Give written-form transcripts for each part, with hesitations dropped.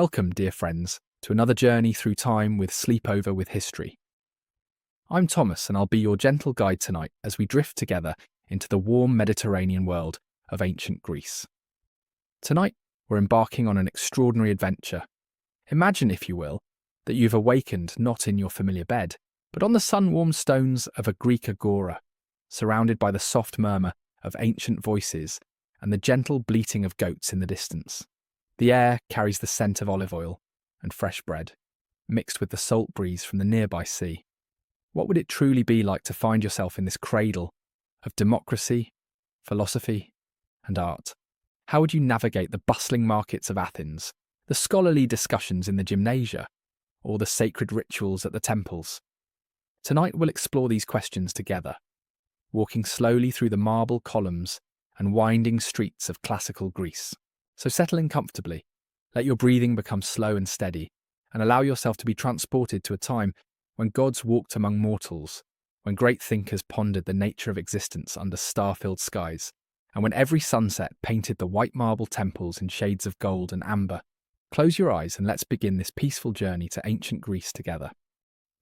Welcome, dear friends, to another journey through time with Sleepover with History. I'm Thomas, and I'll be your gentle guide tonight as we drift together into the warm Mediterranean world of ancient Greece. Tonight, we're embarking on an extraordinary adventure. Imagine, if you will, that you've awakened not in your familiar bed, but on the sun-warmed stones of a Greek agora, surrounded by the soft murmur of ancient voices and the gentle bleating of goats in the distance. The air carries the scent of olive oil and fresh bread, mixed with the salt breeze from the nearby sea. What would it truly be like to find yourself in this cradle of democracy, philosophy, and art? How would you navigate the bustling markets of Athens, the scholarly discussions in the gymnasia, or the sacred rituals at the temples? Tonight we'll explore these questions together, walking slowly through the marble columns and winding streets of classical Greece. So settle in comfortably, let your breathing become slow and steady, and allow yourself to be transported to a time when gods walked among mortals, when great thinkers pondered the nature of existence under star-filled skies, and when every sunset painted the white marble temples in shades of gold and amber. Close your eyes and let's begin this peaceful journey to ancient Greece together.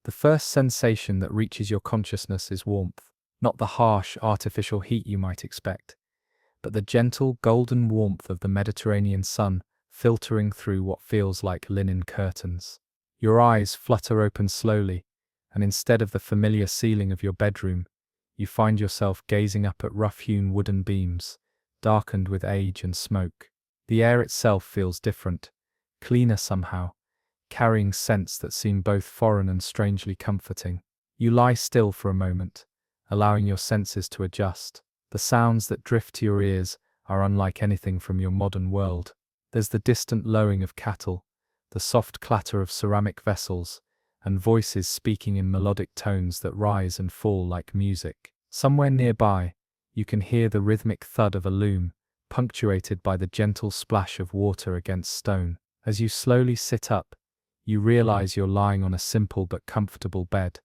The first sensation that reaches your consciousness is warmth, not the harsh, artificial heat you might expect, but the gentle, golden warmth of the Mediterranean sun filtering through what feels like linen curtains. Your eyes flutter open slowly, and instead of the familiar ceiling of your bedroom, you find yourself gazing up at rough-hewn wooden beams, darkened with age and smoke. The air itself feels different, cleaner somehow, carrying scents that seem both foreign and strangely comforting. You lie still for a moment, allowing your senses to adjust. The sounds that drift to your ears are unlike anything from your modern world. There's the distant lowing of cattle, the soft clatter of ceramic vessels, and voices speaking in melodic tones that rise and fall like music. Somewhere nearby, you can hear the rhythmic thud of a loom, punctuated by the gentle splash of water against stone. As you slowly sit up, you realize you're lying on a simple but comfortable bed,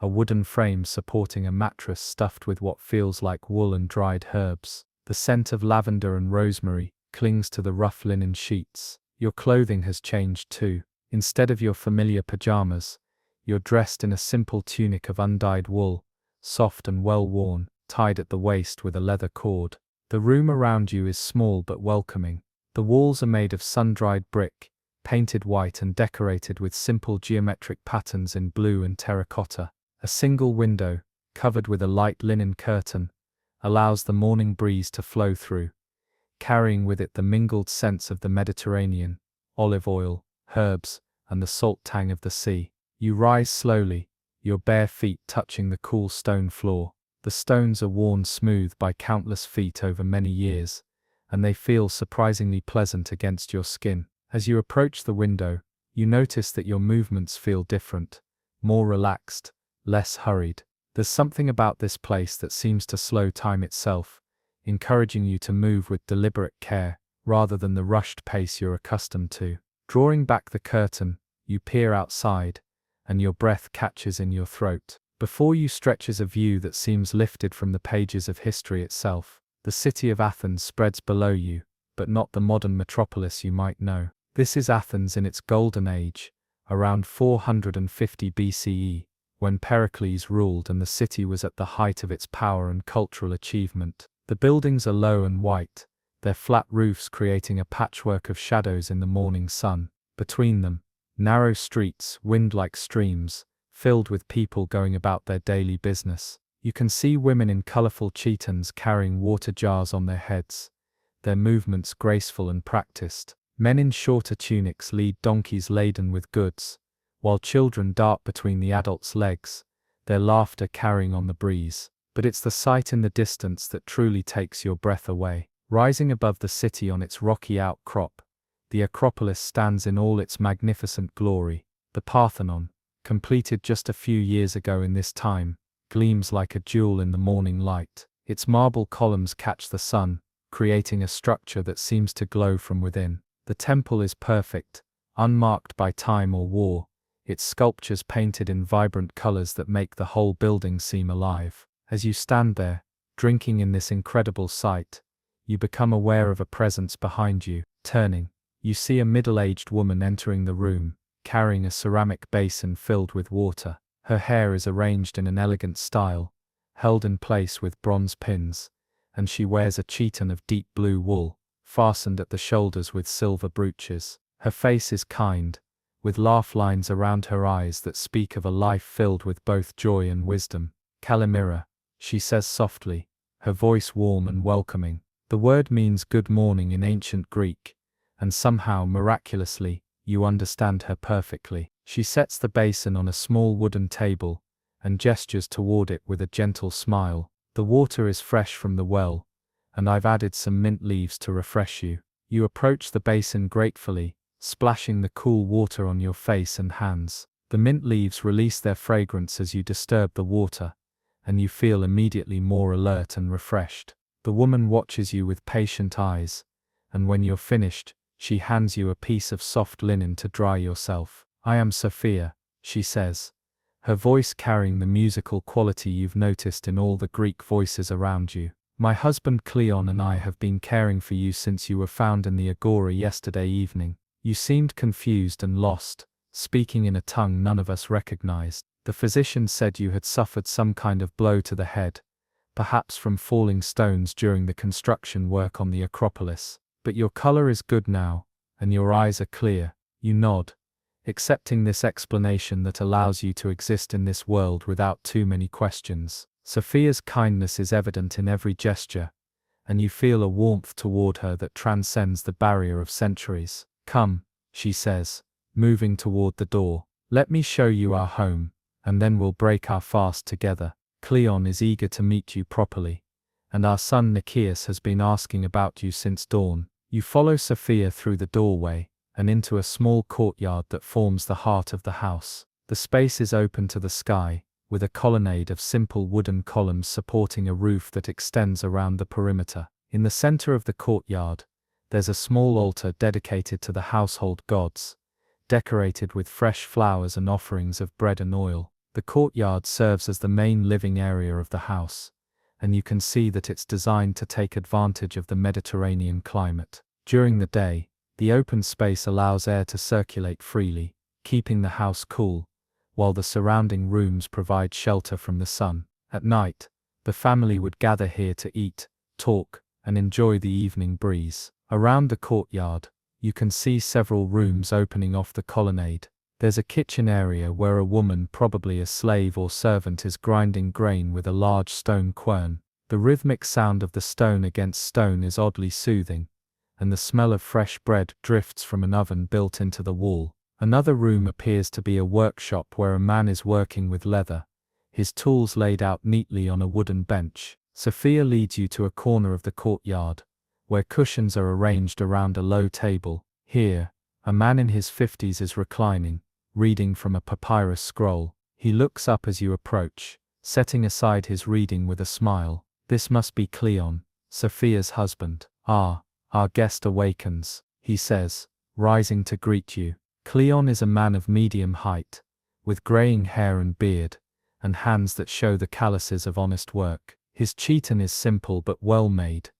a wooden frame supporting a mattress stuffed with what feels like wool and dried herbs. The scent of lavender and rosemary clings to the rough linen sheets. Your clothing has changed too. Instead of your familiar pajamas, you're dressed in a simple tunic of undyed wool, soft and well-worn, tied at the waist with a leather cord. The room around you is small but welcoming. The walls are made of sun-dried brick, painted white and decorated with simple geometric patterns in blue and terracotta. A single window, covered with a light linen curtain, allows the morning breeze to flow through, carrying with it the mingled scents of the Mediterranean, olive oil, herbs, and the salt tang of the sea. You rise slowly, your bare feet touching the cool stone floor. The stones are worn smooth by countless feet over many years, and they feel surprisingly pleasant against your skin. As you approach the window, you notice that your movements feel different, more relaxed, less hurried. There's something about this place that seems to slow time itself, encouraging you to move with deliberate care, rather than the rushed pace you're accustomed to. Drawing back the curtain, you peer outside, and your breath catches in your throat. Before you stretches a view that seems lifted from the pages of history itself. The city of Athens spreads below you, but not the modern metropolis you might know. This is Athens in its golden age, around 450 BCE, when Pericles ruled and the city was at the height of its power and cultural achievement. The buildings are low and white, their flat roofs creating a patchwork of shadows in the morning sun. Between them, narrow streets wind like streams, filled with people going about their daily business. You can see women in colorful chitons carrying water jars on their heads, their movements graceful and practiced. Men in shorter tunics lead donkeys laden with goods, while children dart between the adults' legs, their laughter carrying on the breeze. But it's the sight in the distance that truly takes your breath away. Rising above the city on its rocky outcrop, the Acropolis stands in all its magnificent glory. The Parthenon, completed just a few years ago in this time, gleams like a jewel in the morning light. Its marble columns catch the sun, creating a structure that seems to glow from within. The temple is perfect, unmarked by time or war, its sculptures painted in vibrant colors that make the whole building seem alive. As you stand there, drinking in this incredible sight, you become aware of a presence behind you. Turning, You see a middle-aged woman entering the room, carrying a ceramic basin filled with water. Her hair is arranged in an elegant style, held in place with bronze pins, and she wears a chiton of deep blue wool, fastened at the shoulders with silver brooches. Her face is kind, with laugh lines around her eyes that speak of a life filled with both joy and wisdom. Kalimira, she says softly, her voice warm and welcoming. The word means good morning in ancient Greek, and somehow, miraculously, you understand her perfectly. She sets the basin on a small wooden table, and gestures toward it with a gentle smile. The water is fresh from the well, and I've added some mint leaves to refresh you. You approach the basin gratefully, splashing the cool water on your face and hands. The mint leaves release their fragrance as you disturb the water, and you feel immediately more alert and refreshed. The woman watches you with patient eyes, and when you're finished, she hands you a piece of soft linen to dry yourself. I am Sophia, she says, her voice carrying the musical quality you've noticed in all the Greek voices around you. My husband Cleon and I have been caring for you since you were found in the agora yesterday evening. You seemed confused and lost, speaking in a tongue none of us recognized. The physician said you had suffered some kind of blow to the head, perhaps from falling stones during the construction work on the Acropolis. But your color is good now, and your eyes are clear. You nod, accepting this explanation that allows you to exist in this world without too many questions. Sophia's kindness is evident in every gesture, and you feel a warmth toward her that transcends the barrier of centuries. Come, she says, moving toward the door. Let me show you our home, and then we'll break our fast together. Cleon is eager to meet you properly, and our son Nicias has been asking about you since dawn. You follow Sophia through the doorway, and into a small courtyard that forms the heart of the house. The space is open to the sky, with a colonnade of simple wooden columns supporting a roof that extends around the perimeter. In the center of the courtyard, there's a small altar dedicated to the household gods, decorated with fresh flowers and offerings of bread and oil. The courtyard serves as the main living area of the house, and you can see that it's designed to take advantage of the Mediterranean climate. During the day, the open space allows air to circulate freely, keeping the house cool, while the surrounding rooms provide shelter from the sun. At night, the family would gather here to eat, talk, and enjoy the evening breeze. Around the courtyard, you can see several rooms opening off the colonnade. There's a kitchen area where a woman, probably a slave or servant, is grinding grain with a large stone quern. The rhythmic sound of the stone against stone is oddly soothing, and the smell of fresh bread drifts from an oven built into the wall. Another room appears to be a workshop where a man is working with leather, his tools laid out neatly on a wooden bench. Sophia leads you to a corner of the courtyard, where cushions are arranged around a low table. Here, a man in his 50s is reclining, reading from a papyrus scroll. He looks up as you approach, setting aside his reading with a smile. This must be Cleon, Sophia's husband. Ah, our guest awakens, he says, rising to greet you. Cleon is a man of medium height, with graying hair and beard, and hands that show the calluses of honest work. His chiton is simple but well made,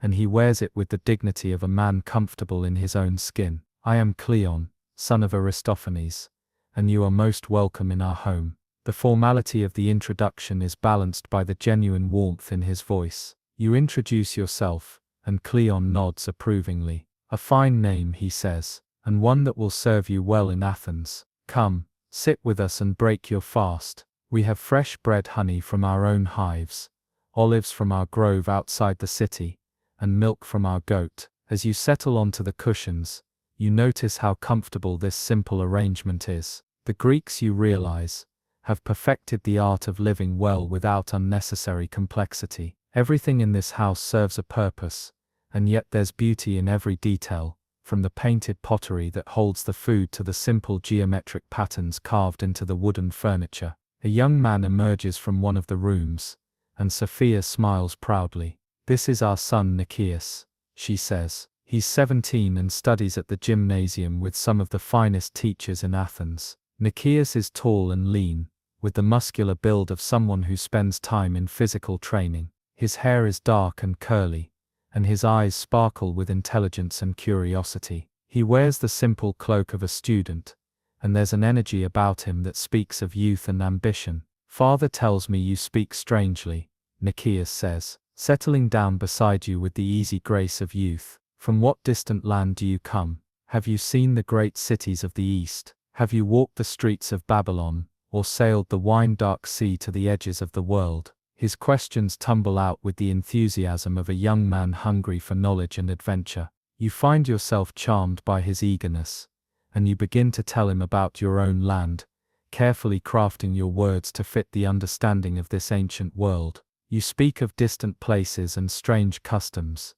and he wears it with the dignity of a man comfortable in his own skin. I am Cleon, son of Aristophanes, and you are most welcome in our home. The formality of the introduction is balanced by the genuine warmth in his voice. You introduce yourself, and Cleon nods approvingly. A fine name, he says, and one that will serve you well in Athens. Come, sit with us and break your fast. We have fresh bread, honey from our own hives, olives from our grove outside the city, and milk from our goat. As you settle onto the cushions, you notice how comfortable this simple arrangement is. The Greeks, you realize, have perfected the art of living well without unnecessary complexity. Everything in this house serves a purpose, and yet there's beauty in every detail, from the painted pottery that holds the food to the simple geometric patterns carved into the wooden furniture. A young man emerges from one of the rooms, and Sophia smiles proudly. This is our son Nicias, she says. He's 17 and studies at the gymnasium with some of the finest teachers in Athens. Nicias is tall and lean, with the muscular build of someone who spends time in physical training. His hair is dark and curly, and his eyes sparkle with intelligence and curiosity. He wears the simple cloak of a student, and there's an energy about him that speaks of youth and ambition. Father tells me you speak strangely, Nicias says, settling down beside you with the easy grace of youth. From what distant land do you come? Have you seen the great cities of the East? Have you walked the streets of Babylon, or sailed the wine-dark sea to the edges of the world? His questions tumble out with the enthusiasm of a young man hungry for knowledge and adventure. You find yourself charmed by his eagerness, and you begin to tell him about your own land, carefully crafting your words to fit the understanding of this ancient world. You speak of distant places and strange customs,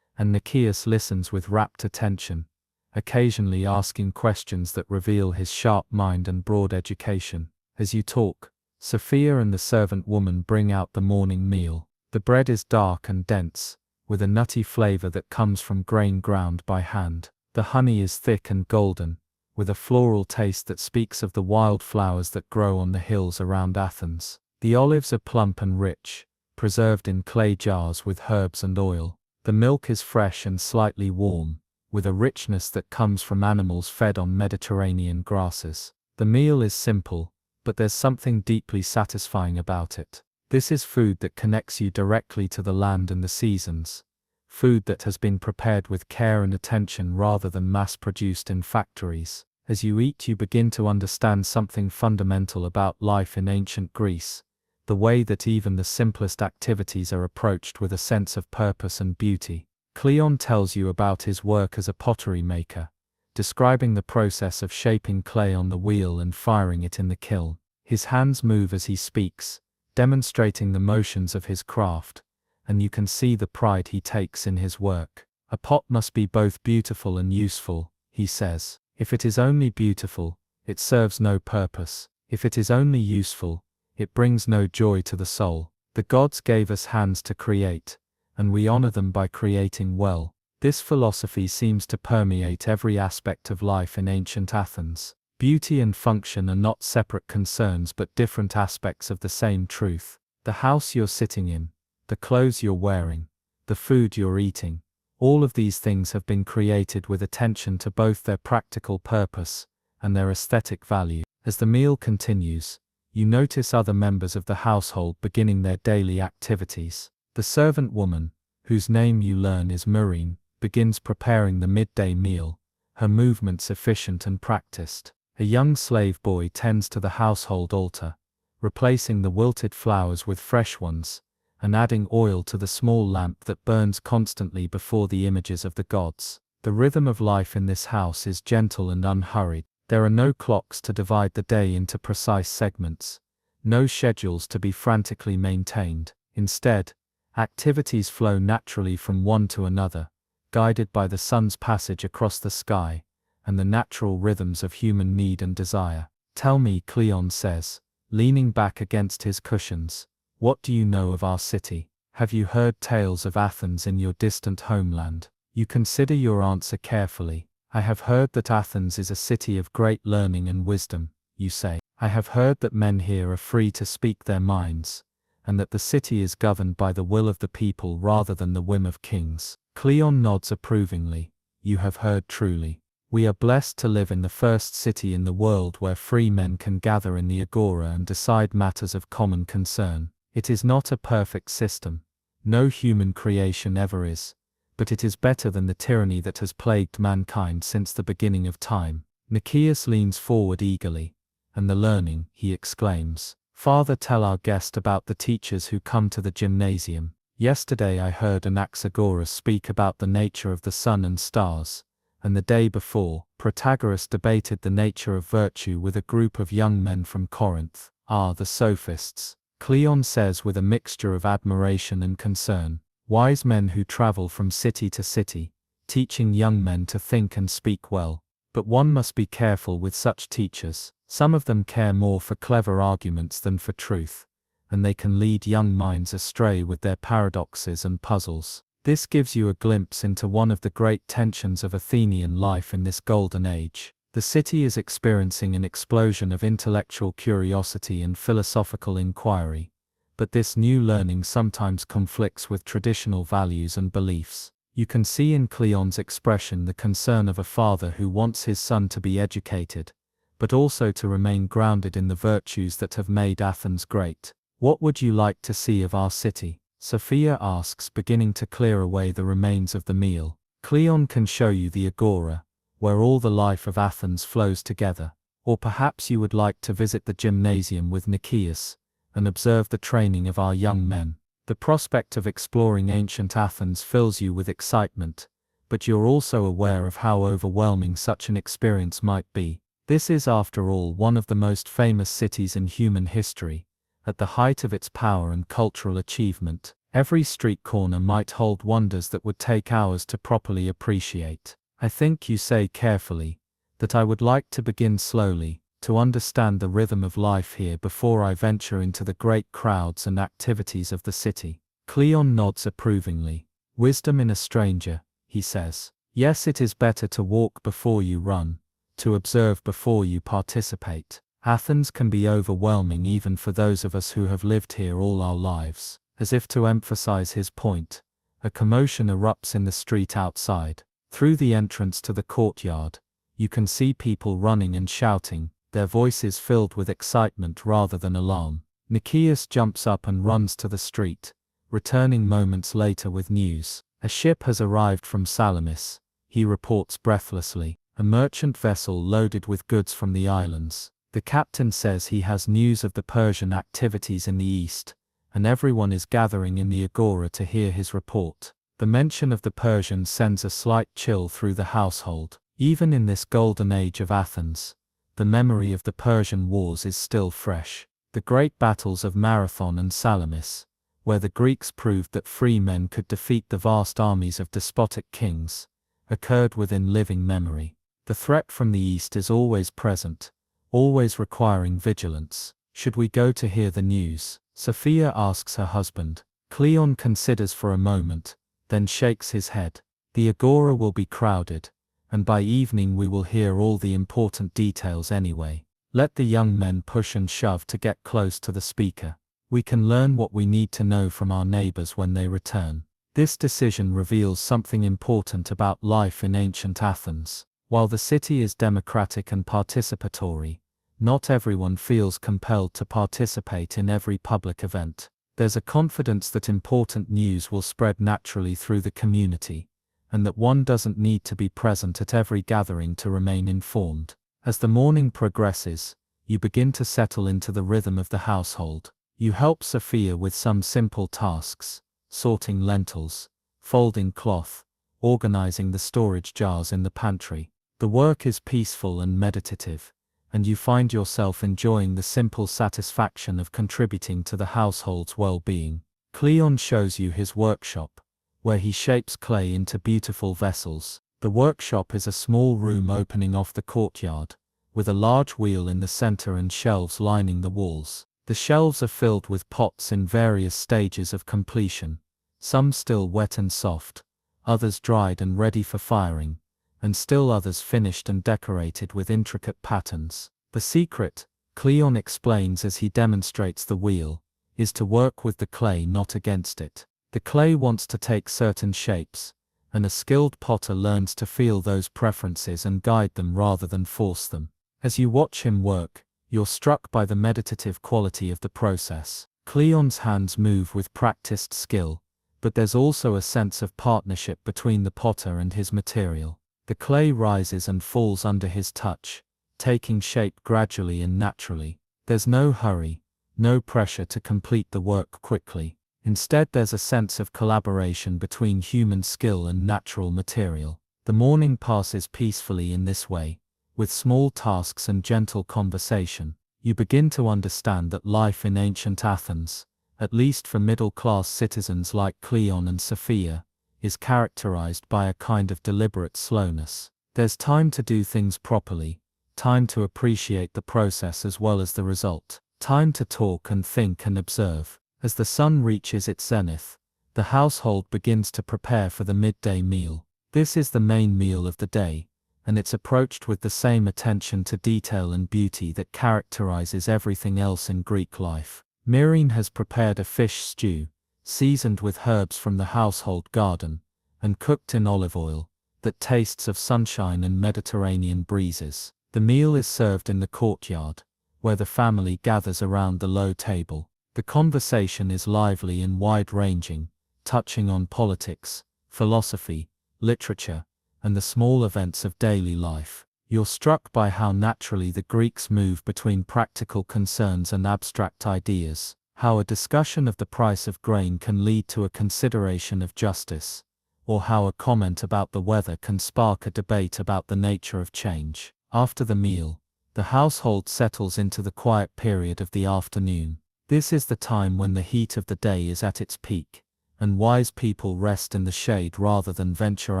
and Nicias listens with rapt attention, occasionally asking questions that reveal his sharp mind and broad education. As you talk, Sophia and the servant woman bring out the morning meal. The bread is dark and dense, with a nutty flavor that comes from grain ground by hand. The honey is thick and golden, with a floral taste that speaks of the wild flowers that grow on the hills around Athens. The olives are plump and rich, preserved in clay jars with herbs and oil. The milk is fresh and slightly warm, with a richness that comes from animals fed on Mediterranean grasses. The meal is simple, but there's something deeply satisfying about it. This is food that connects you directly to the land and the seasons, food that has been prepared with care and attention rather than mass-produced in factories. As you eat, you begin to understand something fundamental about life in ancient Greece, the way that even the simplest activities are approached with a sense of purpose and beauty. Cleon tells you about his work as a pottery maker, describing the process of shaping clay on the wheel and firing it in the kiln. His hands move as he speaks, demonstrating the motions of his craft, and you can see the pride he takes in his work. A pot must be both beautiful and useful, he says. If it is only beautiful, it serves no purpose. If it is only useful, it brings no joy to the soul. The gods gave us hands to create, and we honor them by creating well. This philosophy seems to permeate every aspect of life in ancient Athens. Beauty and function are not separate concerns but different aspects of the same truth. The house you're sitting in, the clothes you're wearing, the food you're eating, all of these things have been created with attention to both their practical purpose and their aesthetic value. As the meal continues, you notice other members of the household beginning their daily activities. The servant woman, whose name you learn is Murine, begins preparing the midday meal, her movements efficient and practiced. A young slave boy tends to the household altar, replacing the wilted flowers with fresh ones, and adding oil to the small lamp that burns constantly before the images of the gods. The rhythm of life in this house is gentle and unhurried. There are no clocks to divide the day into precise segments, no schedules to be frantically maintained. Instead, activities flow naturally from one to another, guided by the sun's passage across the sky, and the natural rhythms of human need and desire. Tell me, Cleon says, leaning back against his cushions, what do you know of our city? Have you heard tales of Athens in your distant homeland? You consider your answer carefully. I have heard that Athens is a city of great learning and wisdom, you say. I have heard that men here are free to speak their minds, and that the city is governed by the will of the people rather than the whim of kings. Cleon nods approvingly. You have heard truly. We are blessed to live in the first city in the world where free men can gather in the agora and decide matters of common concern. It is not a perfect system. No human creation ever is, but it is better than the tyranny that has plagued mankind since the beginning of time. Nicias leans forward eagerly. And the learning, he exclaims. Father, tell our guest about the teachers who come to the gymnasium. Yesterday I heard Anaxagoras speak about the nature of the sun and stars, and the day before, Protagoras debated the nature of virtue with a group of young men from Corinth. Ah, the sophists, Cleon says with a mixture of admiration and concern. Wise men who travel from city to city, teaching young men to think and speak well. But one must be careful with such teachers. Some of them care more for clever arguments than for truth, and they can lead young minds astray with their paradoxes and puzzles. This gives you a glimpse into one of the great tensions of Athenian life in this golden age. The city is experiencing an explosion of intellectual curiosity and philosophical inquiry, but this new learning sometimes conflicts with traditional values and beliefs. You can see in Cleon's expression the concern of a father who wants his son to be educated, but also to remain grounded in the virtues that have made Athens great. What would you like to see of our city? Sophia asks, beginning to clear away the remains of the meal. Cleon can show you the agora, where all the life of Athens flows together. Or perhaps you would like to visit the gymnasium with Nicias, and observe the training of our young men. The prospect of exploring ancient Athens fills you with excitement, but you're also aware of how overwhelming such an experience might be. This is, after all, one of the most famous cities in human history. At the height of its power and cultural achievement, every street corner might hold wonders that would take hours to properly appreciate. I think you say carefully that I would like to begin slowly, to understand the rhythm of life here before I venture into the great crowds and activities of the city. Cleon nods approvingly. Wisdom in a stranger, he says. Yes, it is better to walk before you run, to observe before you participate. Athens can be overwhelming even for those of us who have lived here all our lives. As if to emphasize his point, a commotion erupts in the street outside. Through the entrance to the courtyard, you can see people running and shouting, their voices filled with excitement rather than alarm. Nicias jumps up and runs to the street, returning moments later with news. A ship has arrived from Salamis, he reports breathlessly, a merchant vessel loaded with goods from the islands. The captain says he has news of the Persian activities in the east, and everyone is gathering in the agora to hear his report. The mention of the Persians sends a slight chill through the household. Even in this golden age of Athens, the memory of the Persian wars is still fresh. The great battles of Marathon and Salamis, where the Greeks proved that free men could defeat the vast armies of despotic kings, occurred within living memory. The threat from the east is always present, always requiring vigilance. Should we go to hear the news? Sophia asks her husband. Cleon considers for a moment, then shakes his head. The agora will be crowded, and by evening we will hear all the important details anyway. Let the young men push and shove to get close to the speaker. We can learn what we need to know from our neighbors when they return. This decision reveals something important about life in ancient Athens. While the city is democratic and participatory, not everyone feels compelled to participate in every public event. There's a confidence that important news will spread naturally through the community, and that one doesn't need to be present at every gathering to remain informed. As the morning progresses, you begin to settle into the rhythm of the household. You help Sophia with some simple tasks, sorting lentils, folding cloth, organizing the storage jars in the pantry. The work is peaceful and meditative, and you find yourself enjoying the simple satisfaction of contributing to the household's well-being. Cleon shows you his workshop, where he shapes clay into beautiful vessels. The workshop is a small room opening off the courtyard, with a large wheel in the center and shelves lining the walls. The shelves are filled with pots in various stages of completion, some still wet and soft, others dried and ready for firing, and still others finished and decorated with intricate patterns. The secret, Cleon explains as he demonstrates the wheel, is to work with the clay, not against it. The clay wants to take certain shapes, and a skilled potter learns to feel those preferences and guide them rather than force them. As you watch him work, you're struck by the meditative quality of the process. Cleon's hands move with practiced skill, but there's also a sense of partnership between the potter and his material. The clay rises and falls under his touch, taking shape gradually and naturally. There's no hurry, no pressure to complete the work quickly. Instead, there's a sense of collaboration between human skill and natural material. The morning passes peacefully in this way, with small tasks and gentle conversation. You begin to understand that life in ancient Athens, at least for middle-class citizens like Cleon and Sophia, is characterized by a kind of deliberate slowness. There's time to do things properly, time to appreciate the process as well as the result, time to talk and think and observe. As the sun reaches its zenith, the household begins to prepare for the midday meal. This is the main meal of the day, and it's approached with the same attention to detail and beauty that characterizes everything else in Greek life. Myrine has prepared a fish stew, seasoned with herbs from the household garden, and cooked in olive oil, that tastes of sunshine and Mediterranean breezes. The meal is served in the courtyard, where the family gathers around the low table. The conversation is lively and wide-ranging, touching on politics, philosophy, literature, and the small events of daily life. You're struck by how naturally the Greeks move between practical concerns and abstract ideas, how a discussion of the price of grain can lead to a consideration of justice, or how a comment about the weather can spark a debate about the nature of change. After the meal, the household settles into the quiet period of the afternoon. This is the time when the heat of the day is at its peak, and wise people rest in the shade rather than venture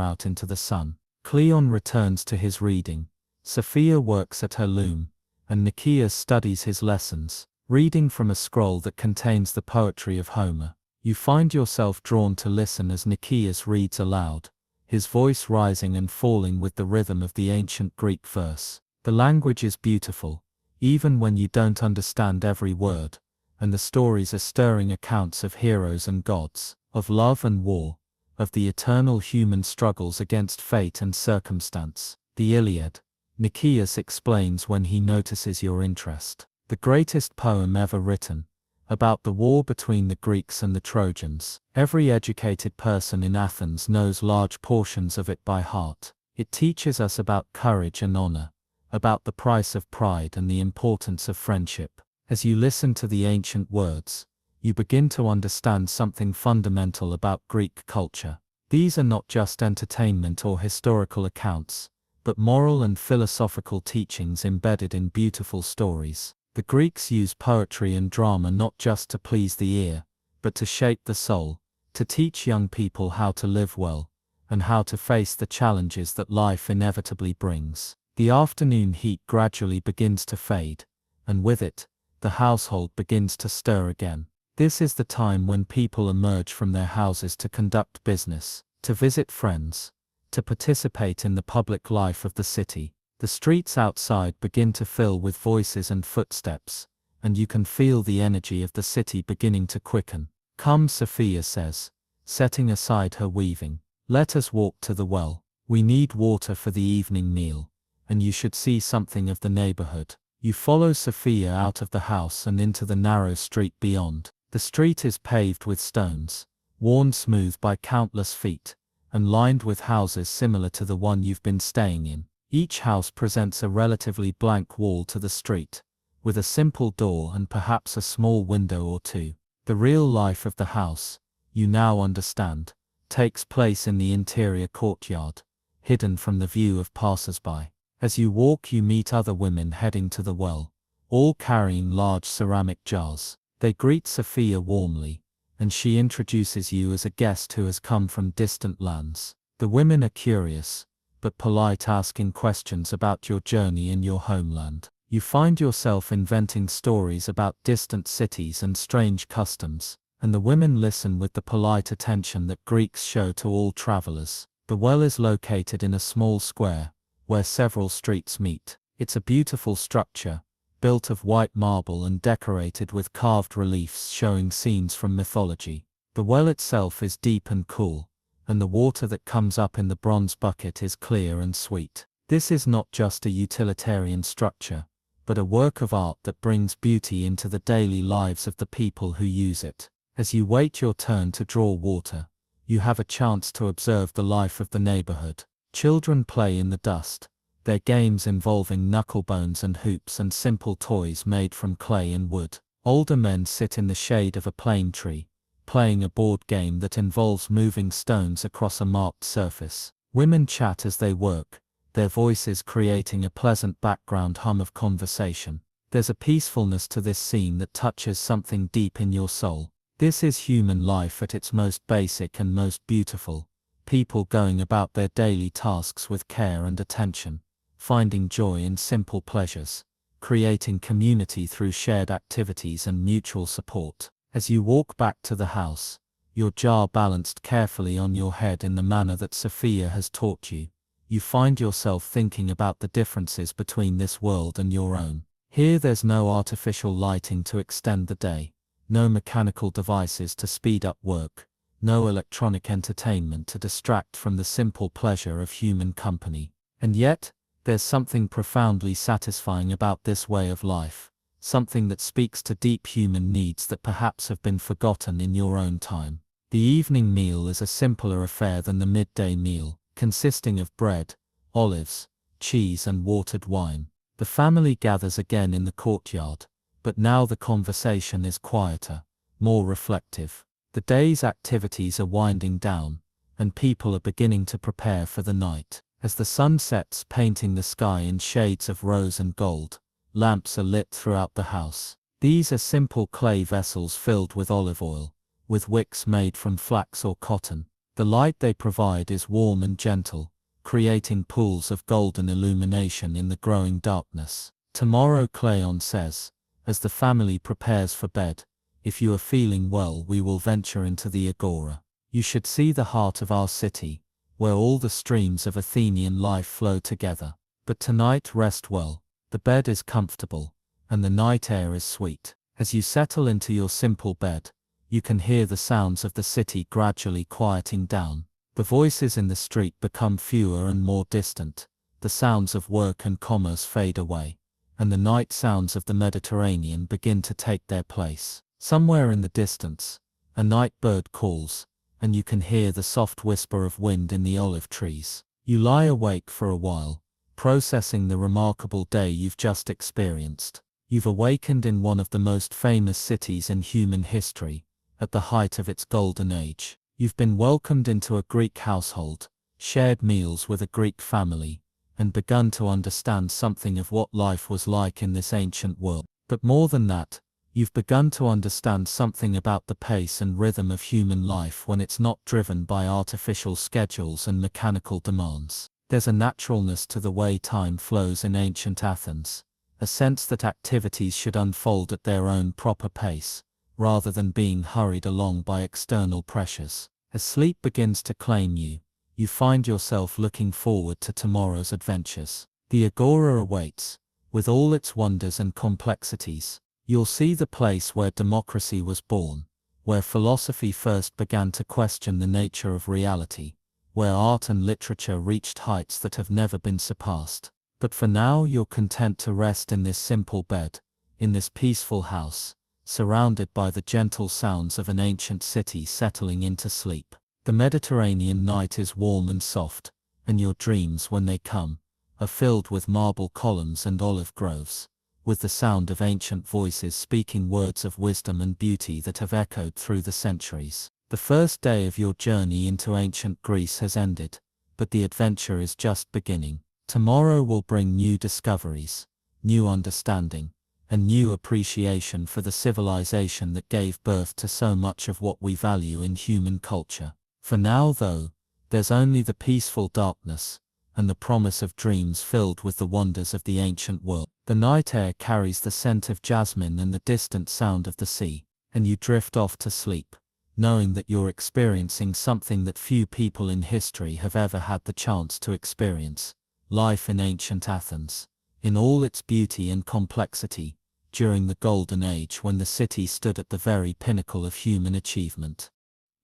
out into the sun. Cleon returns to his reading, Sophia works at her loom, and Nicias studies his lessons, reading from a scroll that contains the poetry of Homer. You find yourself drawn to listen as Nicias reads aloud, his voice rising and falling with the rhythm of the ancient Greek verse. The language is beautiful, even when you don't understand every word, and the stories are stirring accounts of heroes and gods, of love and war, of the eternal human struggles against fate and circumstance. The Iliad, Nicias explains when he notices your interest. The greatest poem ever written, about the war between the Greeks and the Trojans. Every educated person in Athens knows large portions of it by heart. It teaches us about courage and honor, about the price of pride and the importance of friendship. As you listen to the ancient words, you begin to understand something fundamental about Greek culture. These are not just entertainment or historical accounts, but moral and philosophical teachings embedded in beautiful stories. The Greeks use poetry and drama not just to please the ear, but to shape the soul, to teach young people how to live well, and how to face the challenges that life inevitably brings. The afternoon heat gradually begins to fade, and with it, the household begins to stir again. This is the time when people emerge from their houses to conduct business, to visit friends, to participate in the public life of the city. The streets outside begin to fill with voices and footsteps, and you can feel the energy of the city beginning to quicken. Come, Sophia says, setting aside her weaving. Let us walk to the well. We need water for the evening meal, and you should see something of the neighborhood. You follow Sophia out of the house and into the narrow street beyond. The street is paved with stones, worn smooth by countless feet, and lined with houses similar to the one you've been staying in. Each house presents a relatively blank wall to the street, with a simple door and perhaps a small window or two. The real life of the house, you now understand, takes place in the interior courtyard, hidden from the view of passers-by. As you walk, you meet other women heading to the well, all carrying large ceramic jars. They greet Sophia warmly, and she introduces you as a guest who has come from distant lands. The women are curious, but polite, asking questions about your journey in your homeland. You find yourself inventing stories about distant cities and strange customs, and the women listen with the polite attention that Greeks show to all travelers. The well is located in a small square, where several streets meet. It's a beautiful structure, built of white marble and decorated with carved reliefs showing scenes from mythology. The well itself is deep and cool, and the water that comes up in the bronze bucket is clear and sweet. This is not just a utilitarian structure, but a work of art that brings beauty into the daily lives of the people who use it. As you wait your turn to draw water, you have a chance to observe the life of the neighborhood. Children play in the dust, their games involving knucklebones and hoops and simple toys made from clay and wood. Older men sit in the shade of a plane tree, playing a board game that involves moving stones across a marked surface. Women chat as they work, their voices creating a pleasant background hum of conversation. There's a peacefulness to this scene that touches something deep in your soul. This is human life at its most basic and most beautiful. People going about their daily tasks with care and attention, finding joy in simple pleasures, creating community through shared activities and mutual support. As you walk back to the house, your jar balanced carefully on your head in the manner that Sophia has taught you, you find yourself thinking about the differences between this world and your own. Here there's no artificial lighting to extend the day, no mechanical devices to speed up work, no electronic entertainment to distract from the simple pleasure of human company. And yet, there's something profoundly satisfying about this way of life, something that speaks to deep human needs that perhaps have been forgotten in your own time. The evening meal is a simpler affair than the midday meal, consisting of bread, olives, cheese and watered wine. The family gathers again in the courtyard, but now the conversation is quieter, more reflective. The day's activities are winding down, and people are beginning to prepare for the night. As the sun sets, painting the sky in shades of rose and gold, lamps are lit throughout the house. These are simple clay vessels filled with olive oil, with wicks made from flax or cotton. The light they provide is warm and gentle, creating pools of golden illumination in the growing darkness. Tomorrow, Cleon says, as the family prepares for bed, if you are feeling well, we will venture into the agora. You should see the heart of our city, where all the streams of Athenian life flow together. But tonight, rest well. The bed is comfortable, and the night air is sweet. As you settle into your simple bed, you can hear the sounds of the city gradually quieting down. The voices in the street become fewer and more distant, the sounds of work and commerce fade away, and the night sounds of the Mediterranean begin to take their place. Somewhere in the distance, a night bird calls, and you can hear the soft whisper of wind in the olive trees. You lie awake for a while, processing the remarkable day you've just experienced. You've awakened in one of the most famous cities in human history, at the height of its golden age. You've been welcomed into a Greek household, shared meals with a Greek family, and begun to understand something of what life was like in this ancient world. But more than that, you've begun to understand something about the pace and rhythm of human life when it's not driven by artificial schedules and mechanical demands. There's a naturalness to the way time flows in ancient Athens, a sense that activities should unfold at their own proper pace, rather than being hurried along by external pressures. As sleep begins to claim you, you find yourself looking forward to tomorrow's adventures. The agora awaits, with all its wonders and complexities. You'll see the place where democracy was born, where philosophy first began to question the nature of reality, where art and literature reached heights that have never been surpassed. But for now, you're content to rest in this simple bed, in this peaceful house, surrounded by the gentle sounds of an ancient city settling into sleep. The Mediterranean night is warm and soft, and your dreams, when they come, are filled with marble columns and olive groves, with the sound of ancient voices speaking words of wisdom and beauty that have echoed through the centuries. The first day of your journey into ancient Greece has ended, but the adventure is just beginning. Tomorrow will bring new discoveries, new understanding, and new appreciation for the civilization that gave birth to so much of what we value in human culture. For now, though, there's only the peaceful darkness, and the promise of dreams filled with the wonders of the ancient world. The night air carries the scent of jasmine and the distant sound of the sea, and you drift off to sleep, knowing that you're experiencing something that few people in history have ever had the chance to experience: life in ancient Athens, in all its beauty and complexity, during the golden age when the city stood at the very pinnacle of human achievement.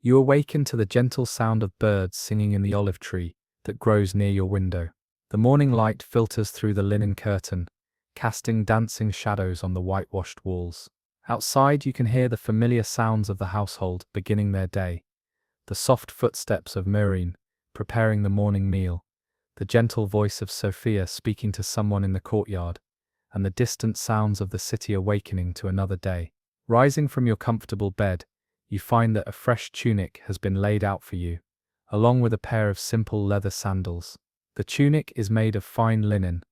You awaken to the gentle sound of birds singing in the olive tree that grows near your window. The morning light filters through the linen curtain, casting dancing shadows on the whitewashed walls. Outside, you can hear the familiar sounds of the household beginning their day: the soft footsteps of Myrine, preparing the morning meal, the gentle voice of Sophia speaking to someone in the courtyard, and the distant sounds of the city awakening to another day. Rising from your comfortable bed, you find that a fresh tunic has been laid out for you, along with a pair of simple leather sandals. The tunic is made of fine linen,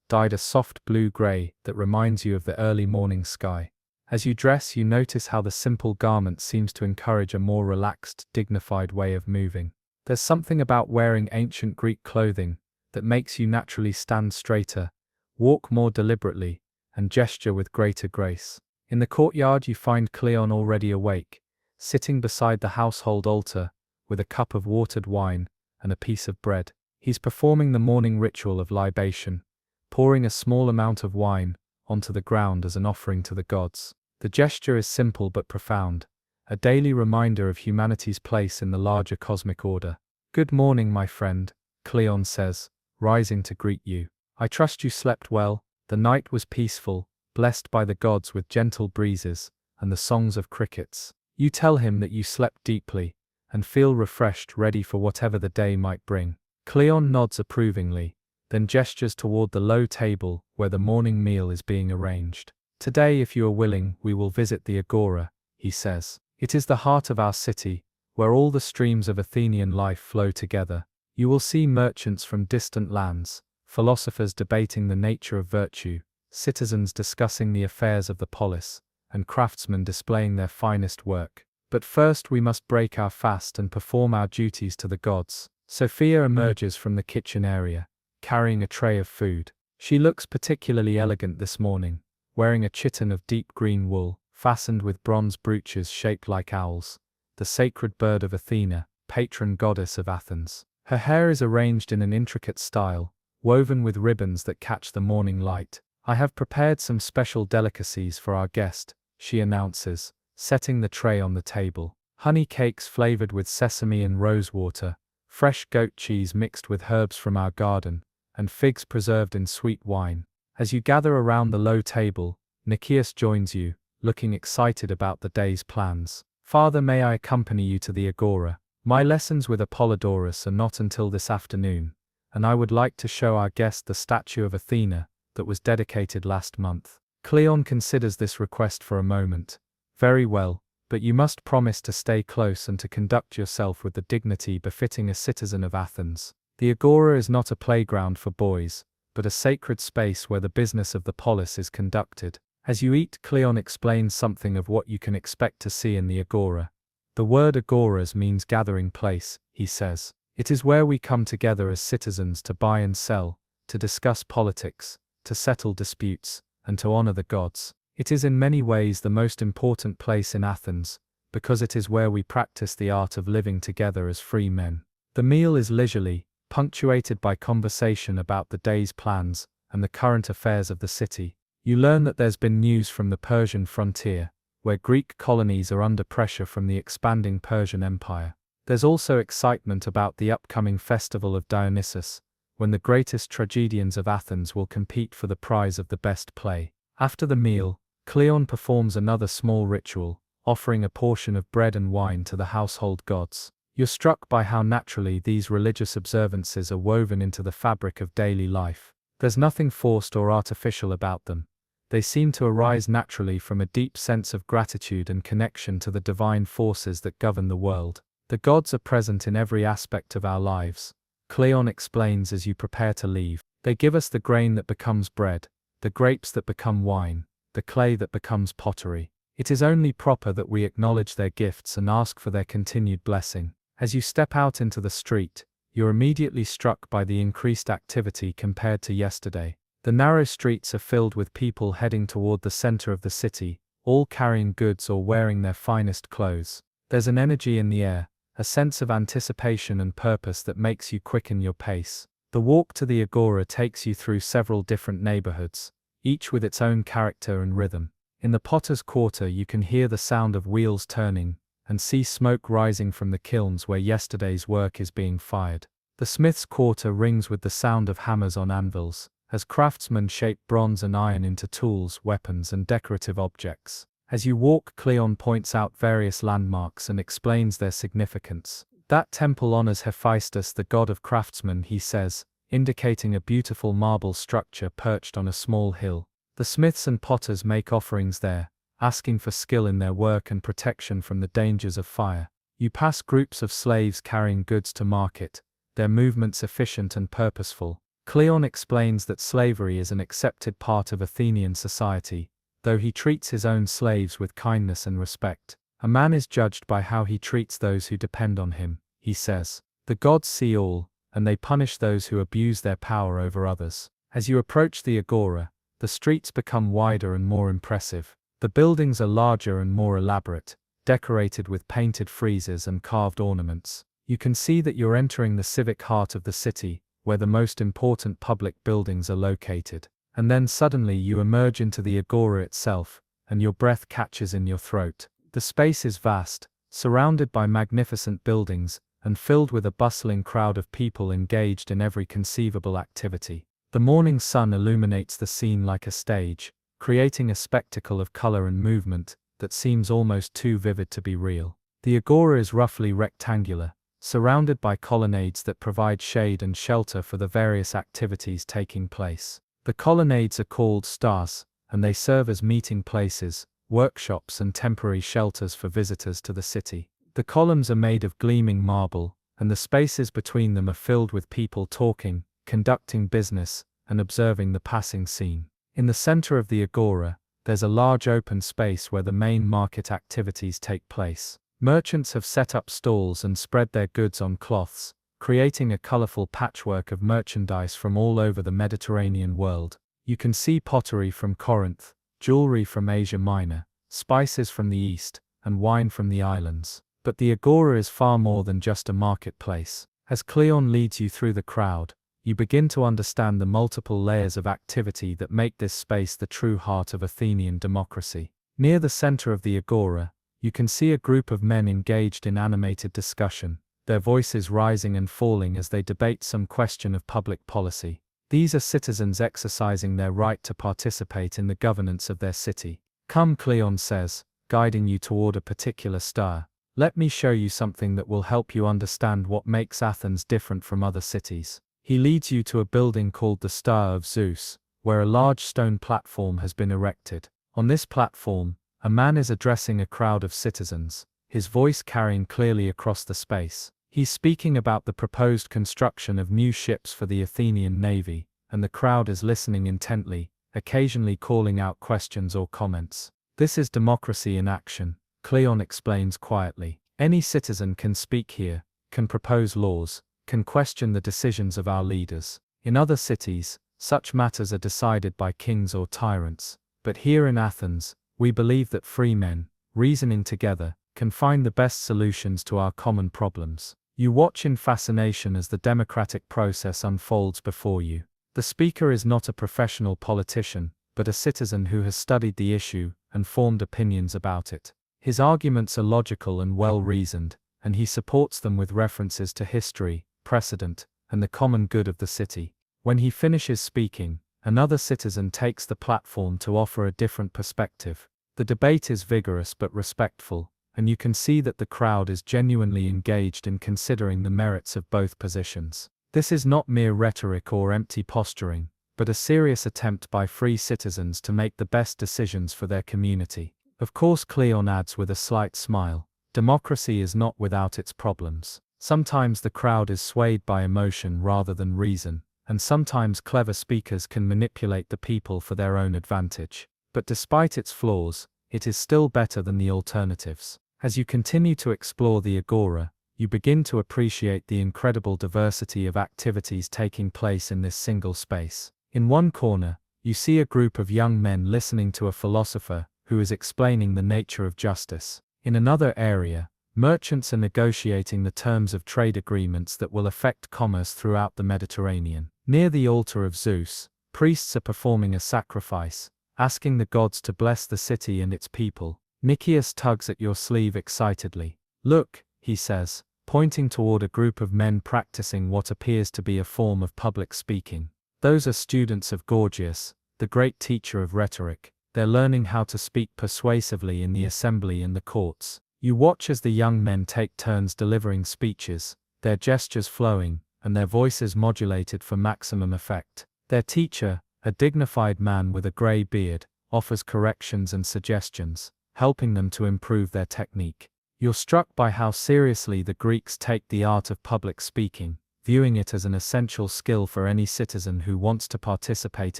dyed a soft blue-grey that reminds you of the early morning sky. As you dress, you notice how the simple garment seems to encourage a more relaxed, dignified way of moving. There's something about wearing ancient Greek clothing that makes you naturally stand straighter, walk more deliberately, and gesture with greater grace. In the courtyard, you find Cleon already awake, sitting beside the household altar, with a cup of watered wine and a piece of bread. He's performing the morning ritual of libation, pouring a small amount of wine onto the ground as an offering to the gods. The gesture is simple but profound, a daily reminder of humanity's place in the larger cosmic order. "Good morning, my friend," Cleon says, rising to greet you. "I trust you slept well. The night was peaceful, blessed by the gods with gentle breezes and the songs of crickets." You tell him that you slept deeply and feel refreshed, ready for whatever the day might bring. Cleon nods approvingly, then gestures toward the low table where the morning meal is being arranged. "Today, if you are willing, we will visit the agora," he says. "It is the heart of our city, where all the streams of Athenian life flow together. You will see merchants from distant lands, philosophers debating the nature of virtue, citizens discussing the affairs of the polis, and craftsmen displaying their finest work. But first we must break our fast and perform our duties to the gods." Sophia emerges from the kitchen area, carrying a tray of food. She looks particularly elegant this morning, wearing a chiton of deep green wool, fastened with bronze brooches shaped like owls, the sacred bird of Athena, patron goddess of Athens. Her hair is arranged in an intricate style, woven with ribbons that catch the morning light. "I have prepared some special delicacies for our guest," she announces, setting the tray on the table. "Honey cakes flavored with sesame and rosewater, fresh goat cheese mixed with herbs from our garden, and figs preserved in sweet wine." As you gather around the low table, Nicias joins you, looking excited about the day's plans. "Father, may I accompany you to the agora? My lessons with Apollodorus are not until this afternoon, and I would like to show our guest the statue of Athena that was dedicated last month." Cleon considers this request for a moment. "Very well, but you must promise to stay close and to conduct yourself with the dignity befitting a citizen of Athens. The agora is not a playground for boys, but a sacred space where the business of the polis is conducted." As you eat, Cleon explains something of what you can expect to see in the agora. "The word agoras means gathering place," he says. "It is where we come together as citizens to buy and sell, to discuss politics, to settle disputes, and to honor the gods. It is in many ways the most important place in Athens, because it is where we practice the art of living together as free men." The meal is leisurely, punctuated by conversation about the day's plans and the current affairs of the city. You learn that there's been news from the Persian frontier, where Greek colonies are under pressure from the expanding Persian Empire. There's also excitement about the upcoming festival of Dionysus, when the greatest tragedians of Athens will compete for the prize of the best play. After the meal, Cleon performs another small ritual, offering a portion of bread and wine to the household gods. You're struck by how naturally these religious observances are woven into the fabric of daily life. There's nothing forced or artificial about them. They seem to arise naturally from a deep sense of gratitude and connection to the divine forces that govern the world. "The gods are present in every aspect of our lives," Cleon explains as you prepare to leave. "They give us the grain that becomes bread, the grapes that become wine, the clay that becomes pottery. It is only proper that we acknowledge their gifts and ask for their continued blessing." As you step out into the street, you're immediately struck by the increased activity compared to yesterday. The narrow streets are filled with people heading toward the center of the city, all carrying goods or wearing their finest clothes. There's an energy in the air, a sense of anticipation and purpose that makes you quicken your pace. The walk to the agora takes you through several different neighborhoods, each with its own character and rhythm. In the Potter's Quarter you can hear the sound of wheels turning, and see smoke rising from the kilns where yesterday's work is being fired. The Smith's Quarter rings with the sound of hammers on anvils, as craftsmen shape bronze and iron into tools, weapons, and decorative objects. As you walk, Cleon points out various landmarks and explains their significance. "That temple honors Hephaestus, the god of craftsmen," he says, indicating a beautiful marble structure perched on a small hill. "The smiths and potters make offerings there, asking for skill in their work and protection from the dangers of fire." You pass groups of slaves carrying goods to market, their movements efficient and purposeful. Cleon explains that slavery is an accepted part of Athenian society, though he treats his own slaves with kindness and respect. "A man is judged by how he treats those who depend on him," he says. "The gods see all, and they punish those who abuse their power over others." As you approach the agora, the streets become wider and more impressive. The buildings are larger and more elaborate, decorated with painted friezes and carved ornaments. You can see that you're entering the civic heart of the city, where the most important public buildings are located. And then suddenly you emerge into the agora itself, and your breath catches in your throat. The space is vast, surrounded by magnificent buildings, and filled with a bustling crowd of people engaged in every conceivable activity. The morning sun illuminates the scene like a stage, creating a spectacle of color and movement that seems almost too vivid to be real. The agora is roughly rectangular, surrounded by colonnades that provide shade and shelter for the various activities taking place. The colonnades are called stas, and they serve as meeting places, workshops and temporary shelters for visitors to the city. The columns are made of gleaming marble, and the spaces between them are filled with people talking, conducting business, and observing the passing scene. In the center of the agora, there's a large open space where the main market activities take place. Merchants have set up stalls and spread their goods on cloths, creating a colorful patchwork of merchandise from all over the Mediterranean world. You can see pottery from Corinth, jewelry from Asia Minor, spices from the East, and wine from the islands. But the agora is far more than just a marketplace. As Cleon leads you through the crowd, you begin to understand the multiple layers of activity that make this space the true heart of Athenian democracy. Near the center of the agora, you can see a group of men engaged in animated discussion, their voices rising and falling as they debate some question of public policy. These are citizens exercising their right to participate in the governance of their city. Come, Cleon says, guiding you toward a particular star. Let me show you something that will help you understand what makes Athens different from other cities. He leads you to a building called the Star of Zeus, where a large stone platform has been erected. On this platform, a man is addressing a crowd of citizens, his voice carrying clearly across the space. He's speaking about the proposed construction of new ships for the Athenian navy, and the crowd is listening intently, occasionally calling out questions or comments. This is democracy in action, Cleon explains quietly. Any citizen can speak here, can propose laws, can question the decisions of our leaders. In other cities, such matters are decided by kings or tyrants, but here in Athens, we believe that free men, reasoning together, can find the best solutions to our common problems. You watch in fascination as the democratic process unfolds before you. The speaker is not a professional politician, but a citizen who has studied the issue and formed opinions about it. His arguments are logical and well-reasoned, and he supports them with references to history, precedent, and the common good of the city. When he finishes speaking, another citizen takes the platform to offer a different perspective. The debate is vigorous but respectful, and you can see that the crowd is genuinely engaged in considering the merits of both positions. This is not mere rhetoric or empty posturing, but a serious attempt by free citizens to make the best decisions for their community. Of course, Cleon adds with a slight smile, democracy is not without its problems. Sometimes the crowd is swayed by emotion rather than reason, and sometimes clever speakers can manipulate the people for their own advantage. But despite its flaws, it is still better than the alternatives. As you continue to explore the agora, you begin to appreciate the incredible diversity of activities taking place in this single space. In one corner, you see a group of young men listening to a philosopher who is explaining the nature of justice. In another area, merchants are negotiating the terms of trade agreements that will affect commerce throughout the Mediterranean. Near the altar of Zeus, priests are performing a sacrifice, asking the gods to bless the city and its people. Nicias tugs at your sleeve excitedly. Look, he says, pointing toward a group of men practicing what appears to be a form of public speaking. Those are students of Gorgias, the great teacher of rhetoric. They're learning how to speak persuasively in the assembly and the courts. You watch as the young men take turns delivering speeches, their gestures flowing, and their voices modulated for maximum effect. Their teacher, a dignified man with a grey beard, offers corrections and suggestions, helping them to improve their technique. You're struck by how seriously the Greeks take the art of public speaking, viewing it as an essential skill for any citizen who wants to participate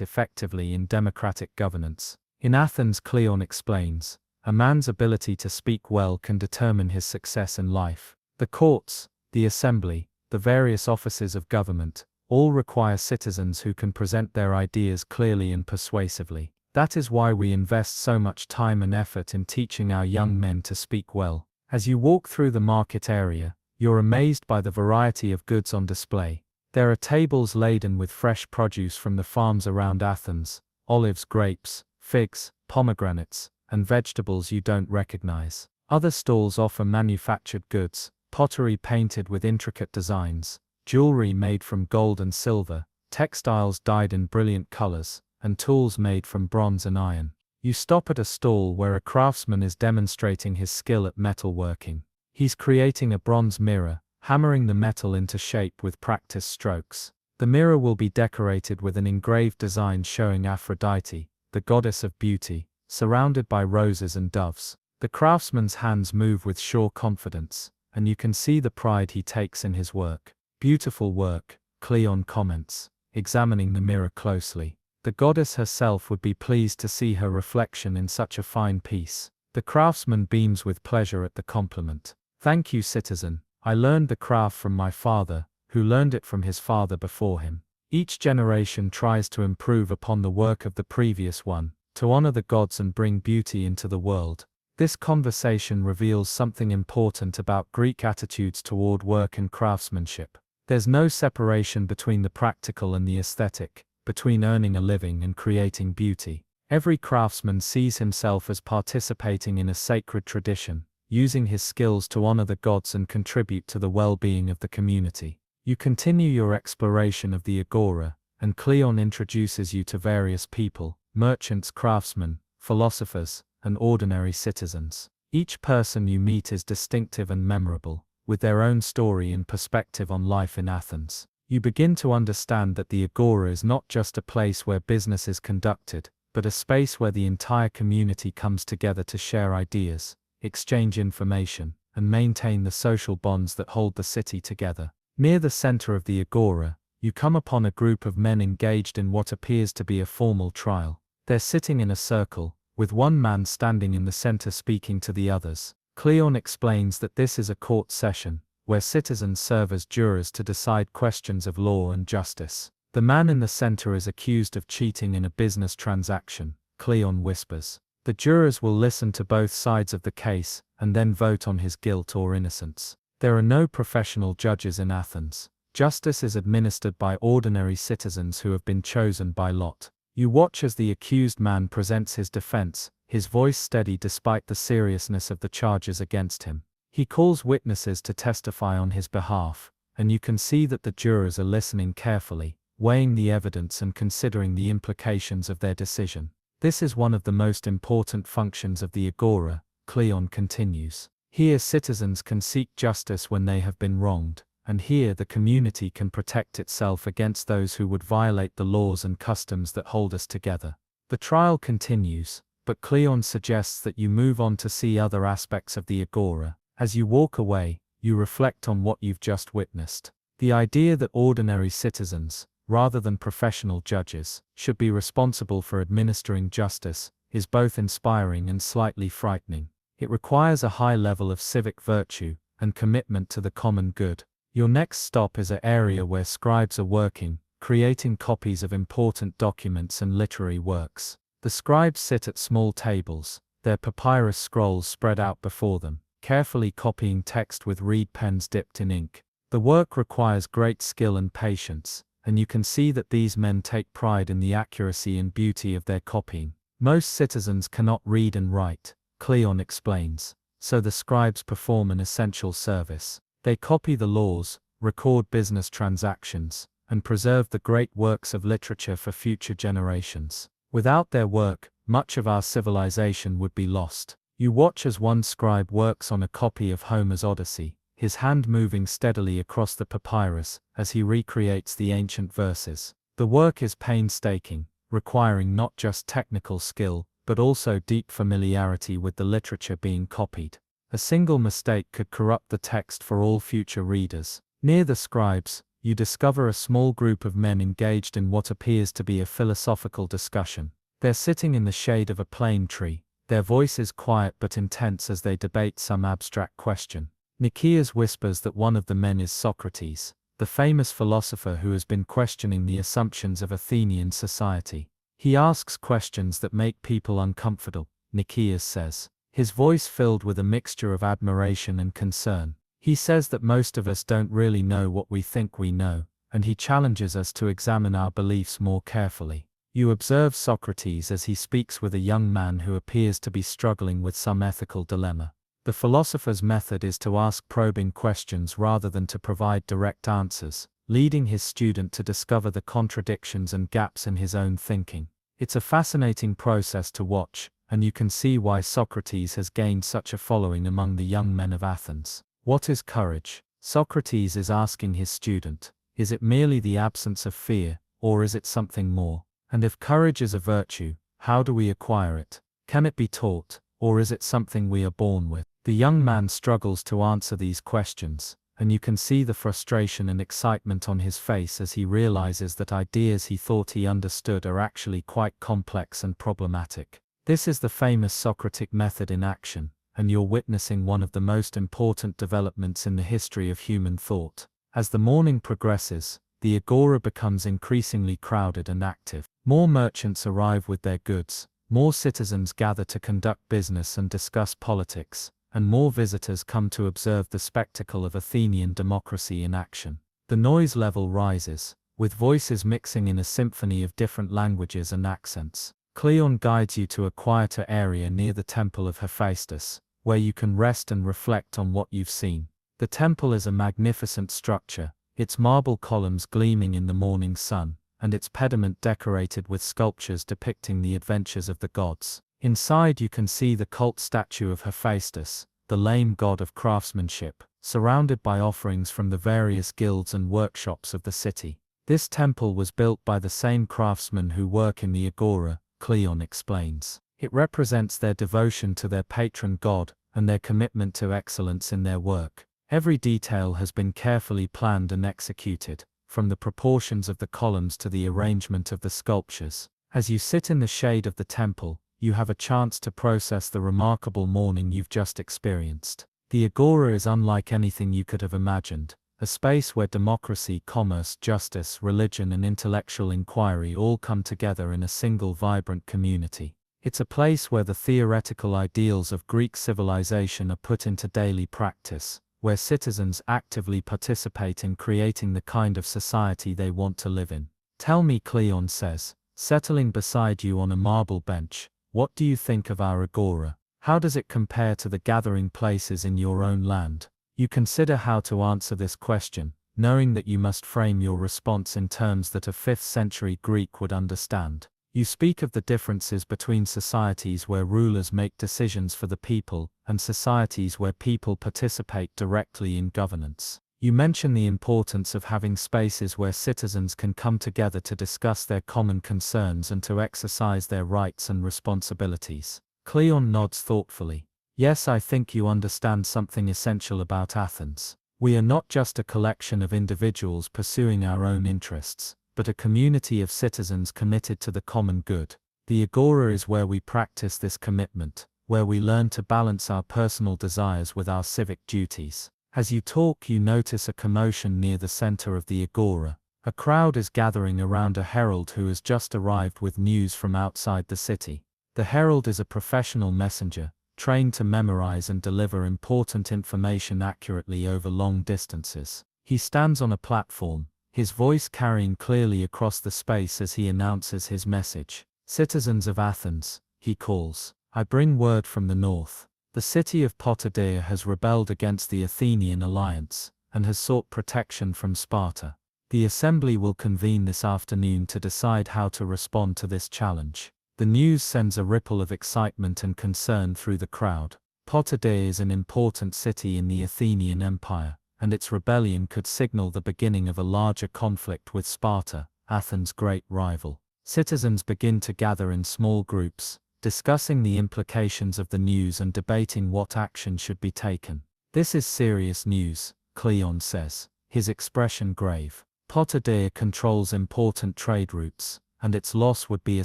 effectively in democratic governance. In Athens, Cleon explains, a man's ability to speak well can determine his success in life. The courts, the assembly, the various offices of government, all require citizens who can present their ideas clearly and persuasively. That is why we invest so much time and effort in teaching our young men to speak well. As you walk through the market area, you're amazed by the variety of goods on display. There are tables laden with fresh produce from the farms around Athens, olives, grapes, figs, pomegranates, and vegetables you don't recognize. Other stalls offer manufactured goods, pottery painted with intricate designs, jewelry made from gold and silver, textiles dyed in brilliant colors, and tools made from bronze and iron. You stop at a stall where a craftsman is demonstrating his skill at metalworking. He's creating a bronze mirror, hammering the metal into shape with practiced strokes. The mirror will be decorated with an engraved design showing Aphrodite, the goddess of beauty, surrounded by roses and doves. The craftsman's hands move with sure confidence, and you can see the pride he takes in his work. Beautiful work, Cleon comments, examining the mirror closely. The goddess herself would be pleased to see her reflection in such a fine piece. The craftsman beams with pleasure at the compliment. Thank you, citizen. I learned the craft from my father, who learned it from his father before him. Each generation tries to improve upon the work of the previous one, to honor the gods and bring beauty into the world. This conversation reveals something important about Greek attitudes toward work and craftsmanship. There's no separation between the practical and the aesthetic, between earning a living and creating beauty. Every craftsman sees himself as participating in a sacred tradition, using his skills to honor the gods and contribute to the well-being of the community. You continue your exploration of the agora, and Cleon introduces you to various people, merchants, craftsmen, philosophers, and ordinary citizens. Each person you meet is distinctive and memorable, with their own story and perspective on life in Athens. You begin to understand that the agora is not just a place where business is conducted, but a space where the entire community comes together to share ideas, exchange information, and maintain the social bonds that hold the city together. Near the center of the agora, you come upon a group of men engaged in what appears to be a formal trial. They're sitting in a circle, with one man standing in the center speaking to the others. Cleon explains that this is a court session, where citizens serve as jurors to decide questions of law and justice. The man in the center is accused of cheating in a business transaction, Cleon whispers. The jurors will listen to both sides of the case, and then vote on his guilt or innocence. There are no professional judges in Athens. Justice is administered by ordinary citizens who have been chosen by lot. You watch as the accused man presents his defense, his voice steady despite the seriousness of the charges against him. He calls witnesses to testify on his behalf, and you can see that the jurors are listening carefully, weighing the evidence and considering the implications of their decision. This is one of the most important functions of the agora, Cleon continues. Here citizens can seek justice when they have been wronged, and here the community can protect itself against those who would violate the laws and customs that hold us together. The trial continues, but Cleon suggests that you move on to see other aspects of the agora. As you walk away, you reflect on what you've just witnessed. The idea that ordinary citizens, rather than professional judges, should be responsible for administering justice, is both inspiring and slightly frightening. It requires a high level of civic virtue and commitment to the common good. Your next stop is an area where scribes are working, creating copies of important documents and literary works. The scribes sit at small tables, their papyrus scrolls spread out before them, carefully copying text with reed pens dipped in ink. The work requires great skill and patience, and you can see that these men take pride in the accuracy and beauty of their copying. Most citizens cannot read and write, Cleon explains, so the scribes perform an essential service. They copy the laws, record business transactions, and preserve the great works of literature for future generations. Without their work, much of our civilization would be lost. You watch as one scribe works on a copy of Homer's Odyssey, his hand moving steadily across the papyrus as he recreates the ancient verses. The work is painstaking, requiring not just technical skill, but also deep familiarity with the literature being copied. A single mistake could corrupt the text for all future readers. Near the scribes, you discover a small group of men engaged in what appears to be a philosophical discussion. They're sitting in the shade of a plane tree, their voices quiet but intense as they debate some abstract question. Nicias whispers that one of the men is Socrates, the famous philosopher who has been questioning the assumptions of Athenian society. He asks questions that make people uncomfortable, Nicias says, his voice filled with a mixture of admiration and concern. He says that most of us don't really know what we think we know, and he challenges us to examine our beliefs more carefully. You observe Socrates as he speaks with a young man who appears to be struggling with some ethical dilemma. The philosopher's method is to ask probing questions rather than to provide direct answers, leading his student to discover the contradictions and gaps in his own thinking. It's a fascinating process to watch, and you can see why Socrates has gained such a following among the young men of Athens. What is courage? Socrates is asking his student, is it merely the absence of fear, or is it something more? And if courage is a virtue, how do we acquire it? Can it be taught, or is it something we are born with? The young man struggles to answer these questions, and you can see the frustration and excitement on his face as he realizes that ideas he thought he understood are actually quite complex and problematic. This is the famous Socratic method in action, and you're witnessing one of the most important developments in the history of human thought. As the morning progresses, the agora becomes increasingly crowded and active. More merchants arrive with their goods, more citizens gather to conduct business and discuss politics, and more visitors come to observe the spectacle of Athenian democracy in action. The noise level rises, with voices mixing in a symphony of different languages and accents. Cleon guides you to a quieter area near the temple of Hephaestus, where you can rest and reflect on what you've seen. The temple is a magnificent structure, its marble columns gleaming in the morning sun, and its pediment decorated with sculptures depicting the adventures of the gods. Inside you can see the cult statue of Hephaestus, the lame god of craftsmanship, surrounded by offerings from the various guilds and workshops of the city. This temple was built by the same craftsmen who work in the agora, Cleon explains. It represents their devotion to their patron god, and their commitment to excellence in their work. Every detail has been carefully planned and executed, from the proportions of the columns to the arrangement of the sculptures. As you sit in the shade of the temple, you have a chance to process the remarkable morning you've just experienced. The agora is unlike anything you could have imagined, a space where democracy, commerce, justice, religion and intellectual inquiry all come together in a single vibrant community. It's a place where the theoretical ideals of Greek civilization are put into daily practice, where citizens actively participate in creating the kind of society they want to live in. Tell me, Cleon says, settling beside you on a marble bench, what do you think of our agora? How does it compare to the gathering places in your own land? You consider how to answer this question, knowing that you must frame your response in terms that a 5th century Greek would understand. You speak of the differences between societies where rulers make decisions for the people, and societies where people participate directly in governance. You mention the importance of having spaces where citizens can come together to discuss their common concerns and to exercise their rights and responsibilities. Cleon nods thoughtfully. Yes, I think you understand something essential about Athens. We are not just a collection of individuals pursuing our own interests, but a community of citizens committed to the common good. The agora is where we practice this commitment, where we learn to balance our personal desires with our civic duties. As you talk, you notice a commotion near the center of the agora. A crowd is gathering around a herald who has just arrived with news from outside the city. The herald is a professional messenger, trained to memorize and deliver important information accurately over long distances. He stands on a platform, his voice carrying clearly across the space as he announces his message. Citizens of Athens, he calls, I bring word from the north. The city of Potidea has rebelled against the Athenian alliance, and has sought protection from Sparta. The assembly will convene this afternoon to decide how to respond to this challenge. The news sends a ripple of excitement and concern through the crowd. Potidea is an important city in the Athenian Empire, and its rebellion could signal the beginning of a larger conflict with Sparta, Athens' great rival. Citizens begin to gather in small groups, discussing the implications of the news and debating what action should be taken. This is serious news, Cleon says, his expression grave. Potidea controls important trade routes, and its loss would be a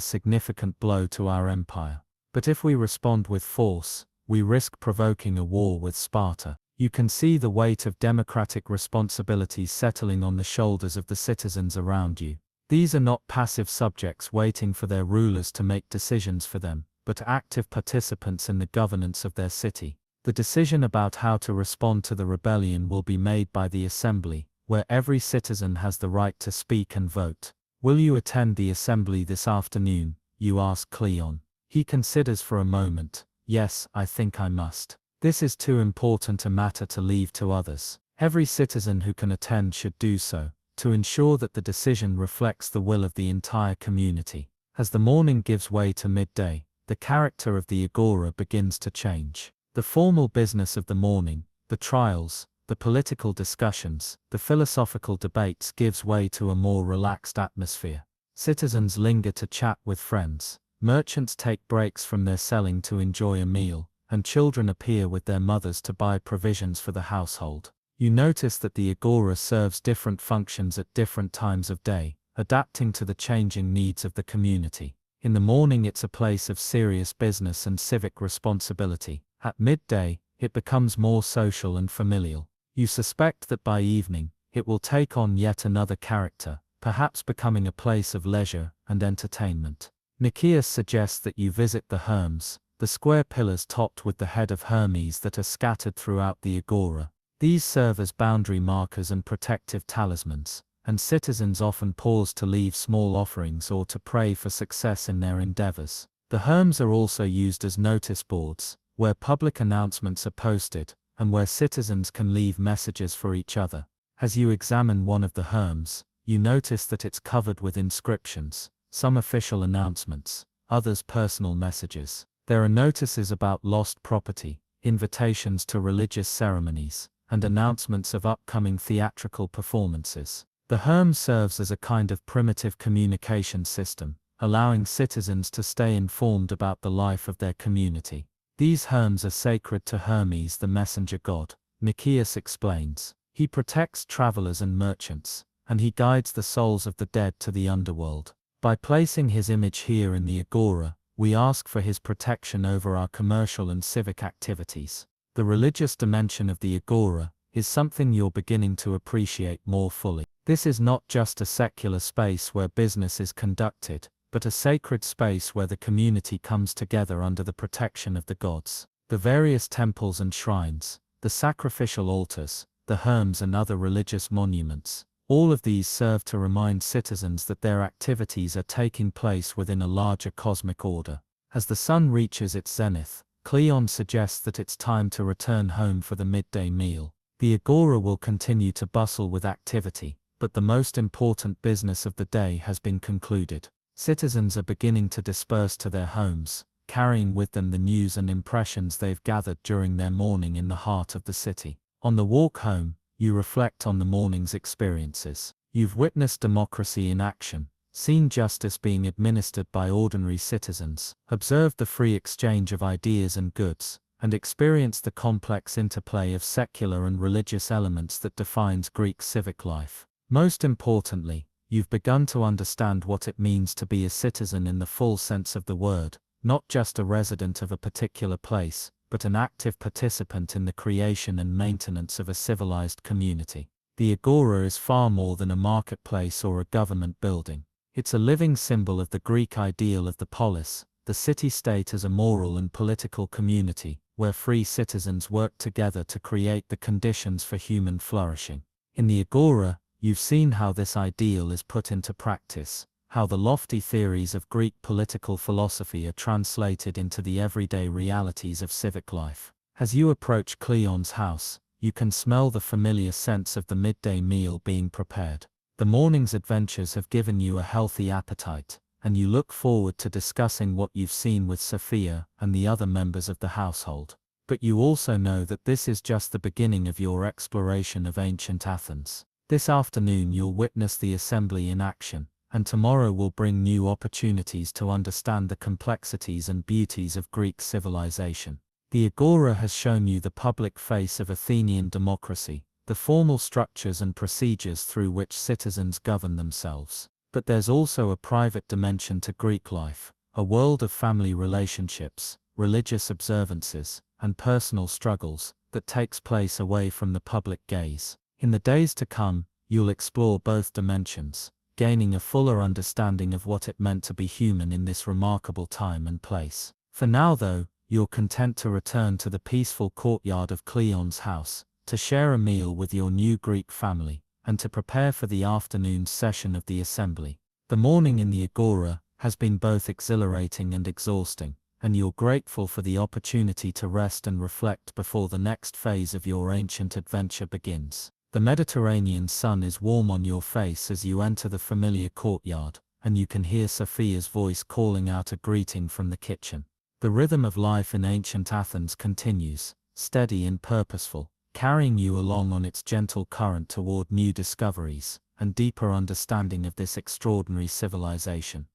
significant blow to our empire. But if we respond with force, we risk provoking a war with Sparta. You can see the weight of democratic responsibilities settling on the shoulders of the citizens around you. These are not passive subjects waiting for their rulers to make decisions for them, but active participants in the governance of their city. The decision about how to respond to the rebellion will be made by the assembly, where every citizen has the right to speak and vote. Will you attend the assembly this afternoon? You ask Cleon. He considers for a moment. Yes, I think I must. This is too important a matter to leave to others. Every citizen who can attend should do so, to ensure that the decision reflects the will of the entire community. As the morning gives way to midday, the character of the agora begins to change. The formal business of the morning, the trials, the political discussions, the philosophical debates gives way to a more relaxed atmosphere. Citizens linger to chat with friends, merchants take breaks from their selling to enjoy a meal, and children appear with their mothers to buy provisions for the household. You notice that the agora serves different functions at different times of day, adapting to the changing needs of the community. In the morning it's a place of serious business and civic responsibility. At midday, it becomes more social and familial. You suspect that by evening, it will take on yet another character, perhaps becoming a place of leisure and entertainment. Nicias suggests that you visit the herms, the square pillars topped with the head of Hermes that are scattered throughout the agora. These serve as boundary markers and protective talismans, and citizens often pause to leave small offerings or to pray for success in their endeavors. The herms are also used as notice boards, where public announcements are posted, and where citizens can leave messages for each other. As you examine one of the herms, you notice that it's covered with inscriptions, some official announcements, others personal messages. There are notices about lost property, invitations to religious ceremonies, and announcements of upcoming theatrical performances. The herm serves as a kind of primitive communication system, allowing citizens to stay informed about the life of their community. These herms are sacred to Hermes, the messenger god, Nicias explains. He protects travelers and merchants, and he guides the souls of the dead to the underworld. By placing his image here in the agora, we ask for his protection over our commercial and civic activities. The religious dimension of the agora is something you're beginning to appreciate more fully. This is not just a secular space where business is conducted, but a sacred space where the community comes together under the protection of the gods. The various temples and shrines, the sacrificial altars, the herms and other religious monuments, all of these serve to remind citizens that their activities are taking place within a larger cosmic order. As the sun reaches its zenith, Cleon suggests that it's time to return home for the midday meal. The agora will continue to bustle with activity, but the most important business of the day has been concluded. Citizens are beginning to disperse to their homes, carrying with them the news and impressions they've gathered during their morning in the heart of the city. On the walk home, you reflect on the morning's experiences. You've witnessed democracy in action, seen justice being administered by ordinary citizens, observed the free exchange of ideas and goods, and experienced the complex interplay of secular and religious elements that defines Greek civic life. Most importantly, you've begun to understand what it means to be a citizen in the full sense of the word, not just a resident of a particular place, but an active participant in the creation and maintenance of a civilized community. The agora is far more than a marketplace or a government building. It's a living symbol of the Greek ideal of the polis, the city-state as a moral and political community, where free citizens work together to create the conditions for human flourishing. In the agora, you've seen how this ideal is put into practice, how the lofty theories of Greek political philosophy are translated into the everyday realities of civic life. As you approach Cleon's house, you can smell the familiar sense of the midday meal being prepared. The morning's adventures have given you a healthy appetite, and you look forward to discussing what you've seen with Sophia and the other members of the household. But you also know that this is just the beginning of your exploration of ancient Athens. This afternoon you'll witness the assembly in action, and tomorrow will bring new opportunities to understand the complexities and beauties of Greek civilization. The agora has shown you the public face of Athenian democracy, the formal structures and procedures through which citizens govern themselves. But there's also a private dimension to Greek life, a world of family relationships, religious observances, and personal struggles that takes place away from the public gaze. In the days to come, you'll explore both dimensions, gaining a fuller understanding of what it meant to be human in this remarkable time and place. For now though, you're content to return to the peaceful courtyard of Cleon's house, to share a meal with your new Greek family, and to prepare for the afternoon session of the assembly. The morning in the agora has been both exhilarating and exhausting, and you're grateful for the opportunity to rest and reflect before the next phase of your ancient adventure begins. The Mediterranean sun is warm on your face as you enter the familiar courtyard, and you can hear Sophia's voice calling out a greeting from the kitchen. The rhythm of life in ancient Athens continues, steady and purposeful, carrying you along on its gentle current toward new discoveries and deeper understanding of this extraordinary civilization.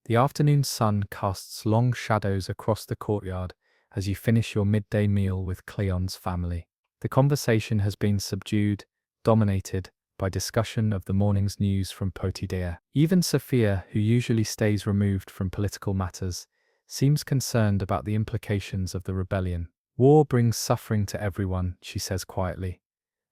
The afternoon sun casts long shadows across the courtyard as you finish your midday meal with Cleon's family. The conversation has been subdued, dominated by discussion of the morning's news from Potidea. Even Sophia, who usually stays removed from political matters, seems concerned about the implications of the rebellion. War brings suffering to everyone, she says quietly,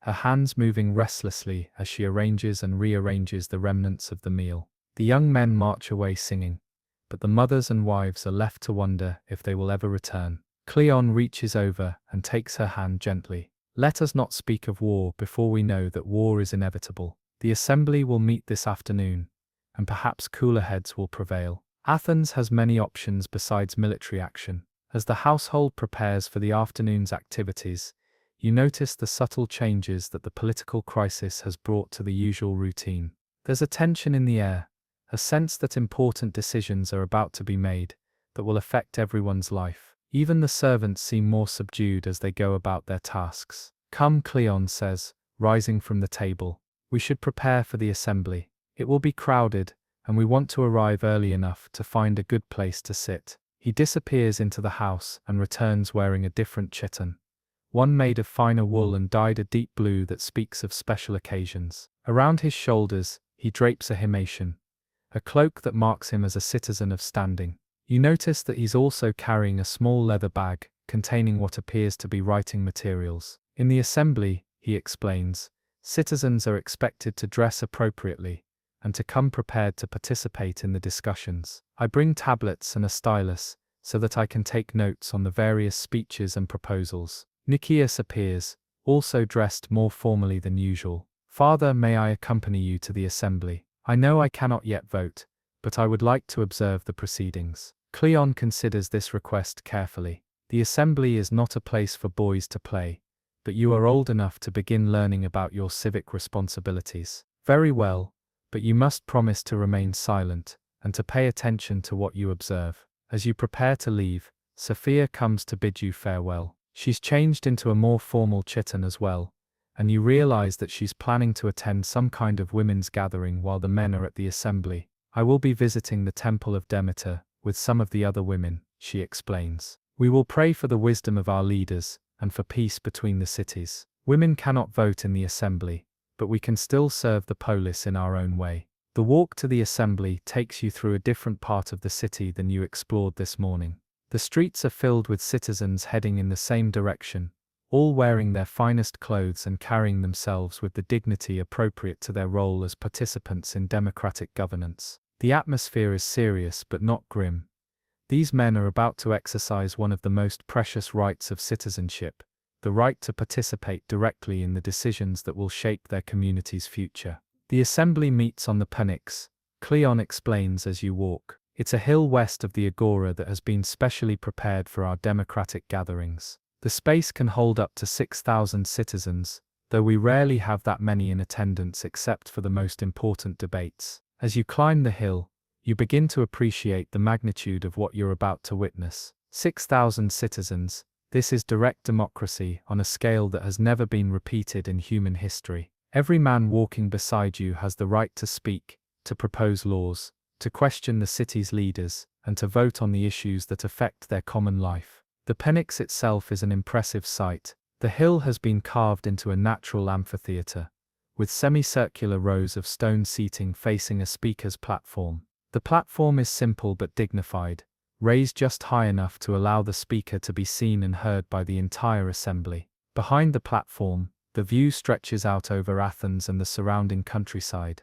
her hands moving restlessly as she arranges and rearranges the remnants of the meal. The young men march away singing, but the mothers and wives are left to wonder if they will ever return. Cleon reaches over and takes her hand gently. Let us not speak of war before we know that war is inevitable. The assembly will meet this afternoon, and perhaps cooler heads will prevail. Athens has many options besides military action. As the household prepares for the afternoon's activities, you notice the subtle changes that the political crisis has brought to the usual routine. There's a tension in the air, a sense that important decisions are about to be made that will affect everyone's life. Even the servants seem more subdued as they go about their tasks. Come, Cleon says, rising from the table. We should prepare for the assembly. It will be crowded, and we want to arrive early enough to find a good place to sit. He disappears into the house and returns wearing a different chiton, one made of finer wool and dyed a deep blue that speaks of special occasions. Around his shoulders, he drapes a himation, a cloak that marks him as a citizen of standing. You notice that he's also carrying a small leather bag containing what appears to be writing materials. In the assembly, he explains, citizens are expected to dress appropriately and to come prepared to participate in the discussions. I bring tablets and a stylus so that I can take notes on the various speeches and proposals. Nicias appears, also dressed more formally than usual. Father, may I accompany you to the assembly? I know I cannot yet vote, but I would like to observe the proceedings. Cleon considers this request carefully. The assembly is not a place for boys to play, but you are old enough to begin learning about your civic responsibilities. Very well, but you must promise to remain silent and to pay attention to what you observe. As you prepare to leave, Sophia comes to bid you farewell. She's changed into a more formal chiton as well, and you realize that she's planning to attend some kind of women's gathering while the men are at the assembly. I will be visiting the temple of Demeter with some of the other women, she explains. We will pray for the wisdom of our leaders and for peace between the cities. Women cannot vote in the assembly, but we can still serve the polis in our own way. The walk to the assembly takes you through a different part of the city than you explored this morning. The streets are filled with citizens heading in the same direction, all wearing their finest clothes and carrying themselves with the dignity appropriate to their role as participants in democratic governance. The atmosphere is serious but not grim. These men are about to exercise one of the most precious rights of citizenship, the right to participate directly in the decisions that will shape their community's future. The assembly meets on the Pnyx, Cleon explains as you walk. It's a hill west of the agora that has been specially prepared for our democratic gatherings. The space can hold up to 6,000 citizens, though we rarely have that many in attendance except for the most important debates. As you climb the hill, you begin to appreciate the magnitude of what you're about to witness. 6,000 citizens, this is direct democracy on a scale that has never been repeated in human history. Every man walking beside you has the right to speak, to propose laws, to question the city's leaders, and to vote on the issues that affect their common life. The Pnyx itself is an impressive sight. The hill has been carved into a natural amphitheatre, with semicircular rows of stone seating facing a speaker's platform. The platform is simple but dignified, raised just high enough to allow the speaker to be seen and heard by the entire assembly. Behind the platform, the view stretches out over Athens and the surrounding countryside,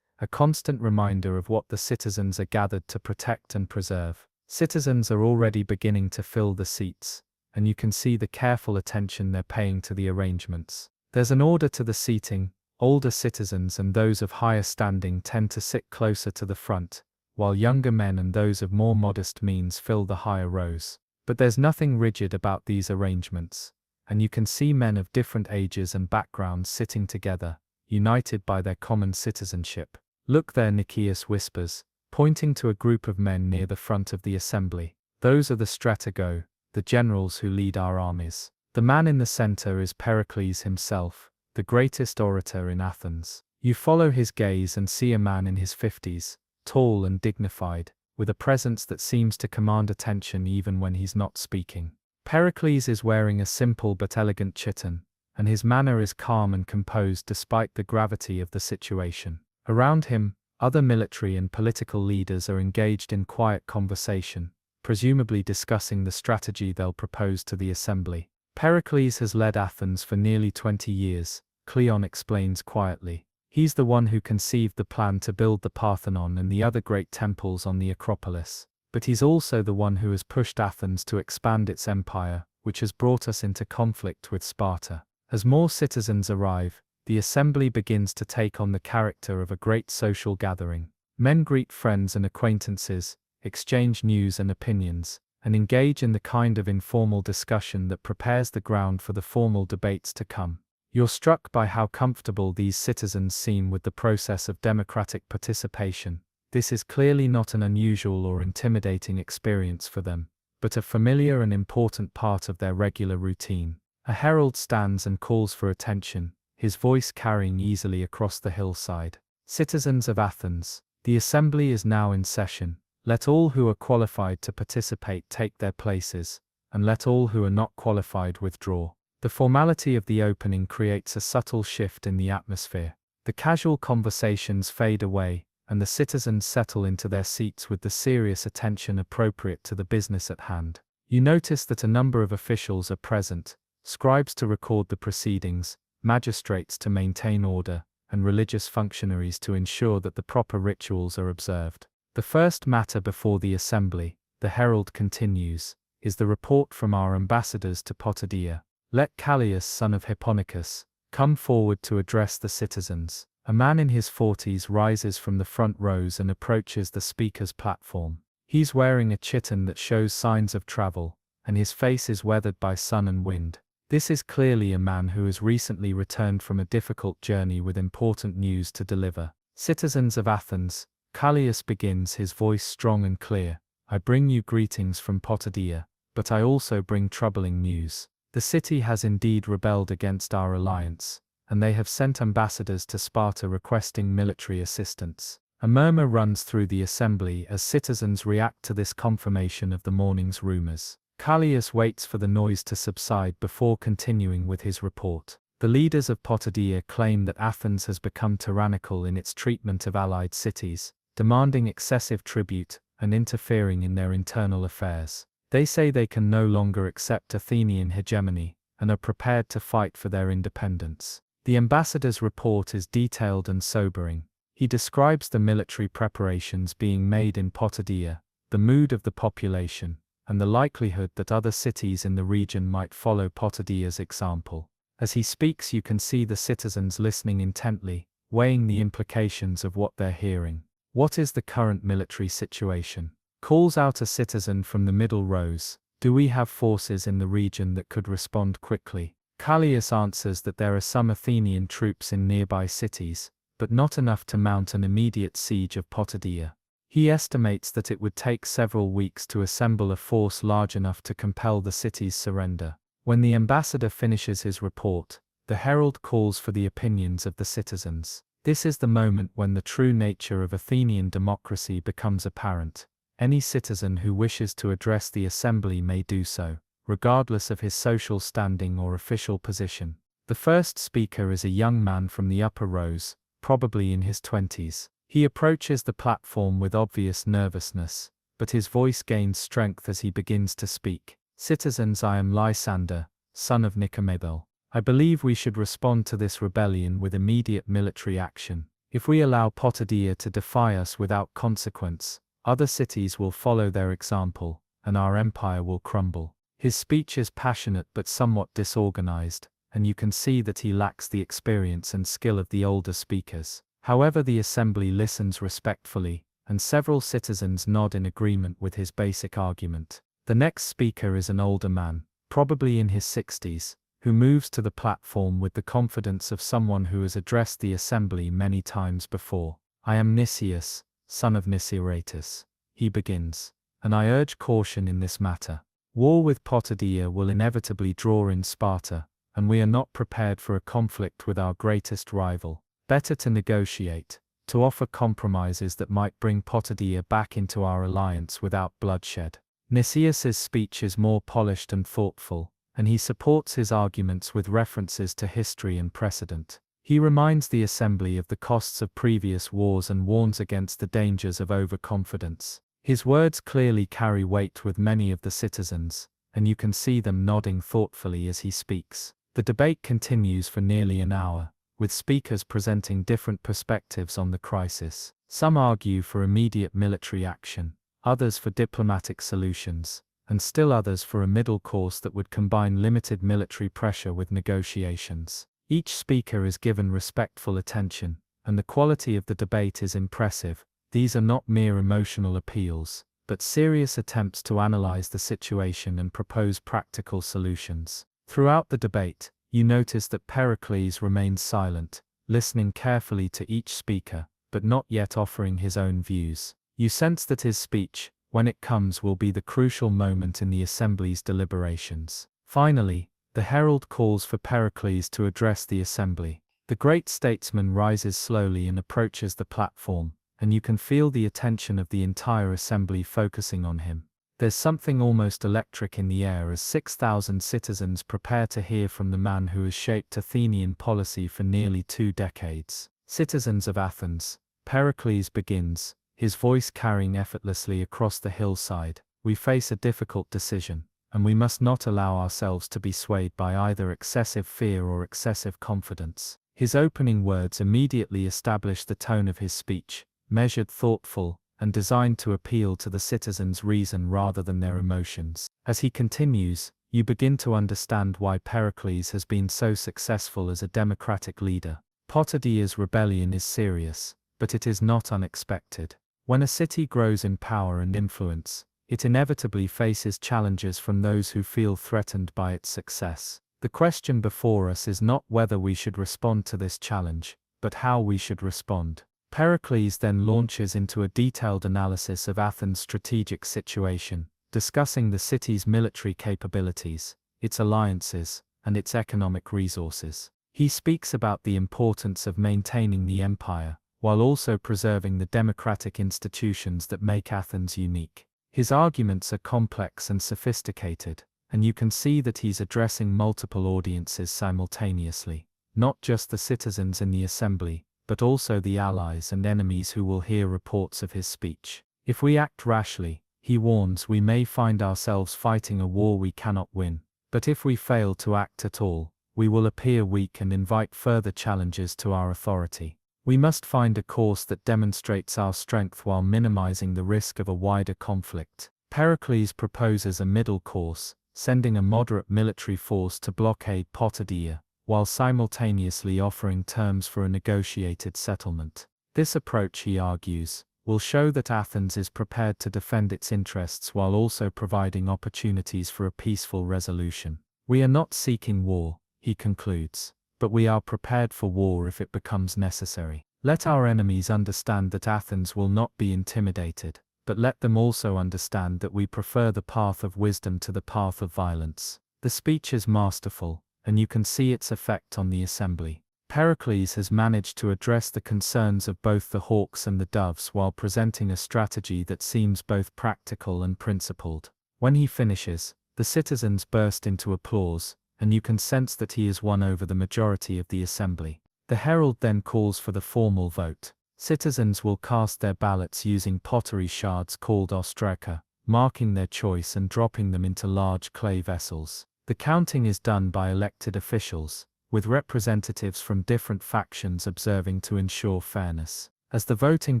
a constant reminder of what the citizens are gathered to protect and preserve. Citizens are already beginning to fill the seats, and you can see the careful attention they're paying to the arrangements. There's an order to the seating. Older citizens and those of higher standing tend to sit closer to the front, while younger men and those of more modest means fill the higher rows. But there's nothing rigid about these arrangements, and you can see men of different ages and backgrounds sitting together, united by their common citizenship. "Look there," Nicias whispers, pointing to a group of men near the front of the assembly. "Those are the stratego, the generals who lead our armies." The man in the center is Pericles himself, the greatest orator in Athens. You follow his gaze and see a man in his 50s, tall and dignified, with a presence that seems to command attention even when he's not speaking. Pericles is wearing a simple but elegant chiton, and his manner is calm and composed despite the gravity of the situation. Around him, other military and political leaders are engaged in quiet conversation, presumably discussing the strategy they'll propose to the assembly. Pericles has led Athens for nearly 20 years, Cleon explains quietly. He's the one who conceived the plan to build the Parthenon and the other great temples on the Acropolis. But he's also the one who has pushed Athens to expand its empire, which has brought us into conflict with Sparta. As more citizens arrive, the assembly begins to take on the character of a great social gathering. Men greet friends and acquaintances, exchange news and opinions, and engage in the kind of informal discussion that prepares the ground for the formal debates to come. You're struck by how comfortable these citizens seem with the process of democratic participation. This is clearly not an unusual or intimidating experience for them, but a familiar and important part of their regular routine. A herald stands and calls for attention, his voice carrying easily across the hillside. "Citizens of Athens, the assembly is now in session. Let all who are qualified to participate take their places, and let all who are not qualified withdraw." The formality of the opening creates a subtle shift in the atmosphere. The casual conversations fade away, and the citizens settle into their seats with the serious attention appropriate to the business at hand. You notice that a number of officials are present, scribes to record the proceedings, magistrates to maintain order, and religious functionaries to ensure that the proper rituals are observed. The first matter before the assembly, the herald continues, is the report from our ambassadors to Potidaea. "Let Callias, son of Hipponicus, come forward to address the citizens." A man in his 40s rises from the front rows and approaches the speaker's platform. He's wearing a chiton that shows signs of travel, and his face is weathered by sun and wind. This is clearly a man who has recently returned from a difficult journey with important news to deliver. "Citizens of Athens," Callias begins, his voice strong and clear, "I bring you greetings from Potidaea, but I also bring troubling news. The city has indeed rebelled against our alliance, and they have sent ambassadors to Sparta requesting military assistance." A murmur runs through the assembly as citizens react to this confirmation of the morning's rumors. Callias waits for the noise to subside before continuing with his report. The leaders of Potidaea claim that Athens has become tyrannical in its treatment of allied cities, demanding excessive tribute and interfering in their internal affairs. They say they can no longer accept Athenian hegemony, and are prepared to fight for their independence. The ambassador's report is detailed and sobering. He describes the military preparations being made in Potidaea, the mood of the population, and the likelihood that other cities in the region might follow Potidaea's example. As he speaks, you can see the citizens listening intently, weighing the implications of what they're hearing. "What is the current military situation?" calls out a citizen from the middle rows. "Do we have forces in the region that could respond quickly?" Callias answers that there are some Athenian troops in nearby cities, but not enough to mount an immediate siege of Potidaea. He estimates that it would take several weeks to assemble a force large enough to compel the city's surrender. When the ambassador finishes his report, the herald calls for the opinions of the citizens. This is the moment when the true nature of Athenian democracy becomes apparent. Any citizen who wishes to address the assembly may do so, regardless of his social standing or official position. The first speaker is a young man from the upper rows, probably in his 20s. He approaches the platform with obvious nervousness, but his voice gains strength as he begins to speak. "Citizens, I am Lysander, son of Nicomedon. I believe we should respond to this rebellion with immediate military action. If we allow Potidaea to defy us without consequence, other cities will follow their example, and our empire will crumble." His speech is passionate but somewhat disorganized, and you can see that he lacks the experience and skill of the older speakers. However, the assembly listens respectfully, and several citizens nod in agreement with his basic argument. The next speaker is an older man, probably in his 60s, who moves to the platform with the confidence of someone who has addressed the assembly many times before. "I am Nicias, son of Niceratus," he begins, "and I urge caution in this matter. War with Potidaea will inevitably draw in Sparta, and we are not prepared for a conflict with our greatest rival. Better to negotiate, to offer compromises that might bring Potidaea back into our alliance without bloodshed." Nicias's speech is more polished and thoughtful, and he supports his arguments with references to history and precedent. He reminds the assembly of the costs of previous wars and warns against the dangers of overconfidence. His words clearly carry weight with many of the citizens, and you can see them nodding thoughtfully as he speaks. The debate continues for nearly an hour, with speakers presenting different perspectives on the crisis. Some argue for immediate military action, others for diplomatic solutions, and still others for a middle course that would combine limited military pressure with negotiations. Each speaker is given respectful attention, and the quality of the debate is impressive. These are not mere emotional appeals, but serious attempts to analyze the situation and propose practical solutions. Throughout the debate, you notice that Pericles remains silent, listening carefully to each speaker, but not yet offering his own views. You sense that his speech, when it comes, will be the crucial moment in the assembly's deliberations. Finally, the herald calls for Pericles to address the assembly. The great statesman rises slowly and approaches the platform, and you can feel the attention of the entire assembly focusing on him. There's something almost electric in the air as 6,000 citizens prepare to hear from the man who has shaped Athenian policy for nearly 2 decades. "Citizens of Athens," Pericles begins, his voice carrying effortlessly across the hillside, "we face a difficult decision, and we must not allow ourselves to be swayed by either excessive fear or excessive confidence." His opening words immediately establish the tone of his speech, measured, thoughtful, and designed to appeal to the citizens' reason rather than their emotions. As he continues, you begin to understand why Pericles has been so successful as a democratic leader. Potidaea's rebellion is serious, but it is not unexpected. When a city grows in power and influence, it inevitably faces challenges from those who feel threatened by its success. The question before us is not whether we should respond to this challenge, but how we should respond. Pericles then launches into a detailed analysis of Athens' strategic situation, discussing the city's military capabilities, its alliances, and its economic resources. He speaks about the importance of maintaining the empire, while also preserving the democratic institutions that make Athens unique. His arguments are complex and sophisticated, and you can see that he's addressing multiple audiences simultaneously, not just the citizens in the assembly, but also the allies and enemies who will hear reports of his speech. If we act rashly, he warns, we may find ourselves fighting a war we cannot win. But if we fail to act at all, we will appear weak and invite further challenges to our authority. We must find a course that demonstrates our strength while minimizing the risk of a wider conflict. Pericles proposes a middle course, sending a moderate military force to blockade Potidaea, while simultaneously offering terms for a negotiated settlement. This approach, he argues, will show that Athens is prepared to defend its interests while also providing opportunities for a peaceful resolution. "We are not seeking war," he concludes, "but we are prepared for war if it becomes necessary. Let our enemies understand that Athens will not be intimidated, but let them also understand that we prefer the path of wisdom to the path of violence." The speech is masterful, and you can see its effect on the assembly. Pericles has managed to address the concerns of both the hawks and the doves while presenting a strategy that seems both practical and principled. When he finishes, the citizens burst into applause, and you can sense that he has won over the majority of the assembly. The herald then calls for the formal vote. Citizens will cast their ballots using pottery shards called ostraca, marking their choice and dropping them into large clay vessels. The counting is done by elected officials, with representatives from different factions observing to ensure fairness. As the voting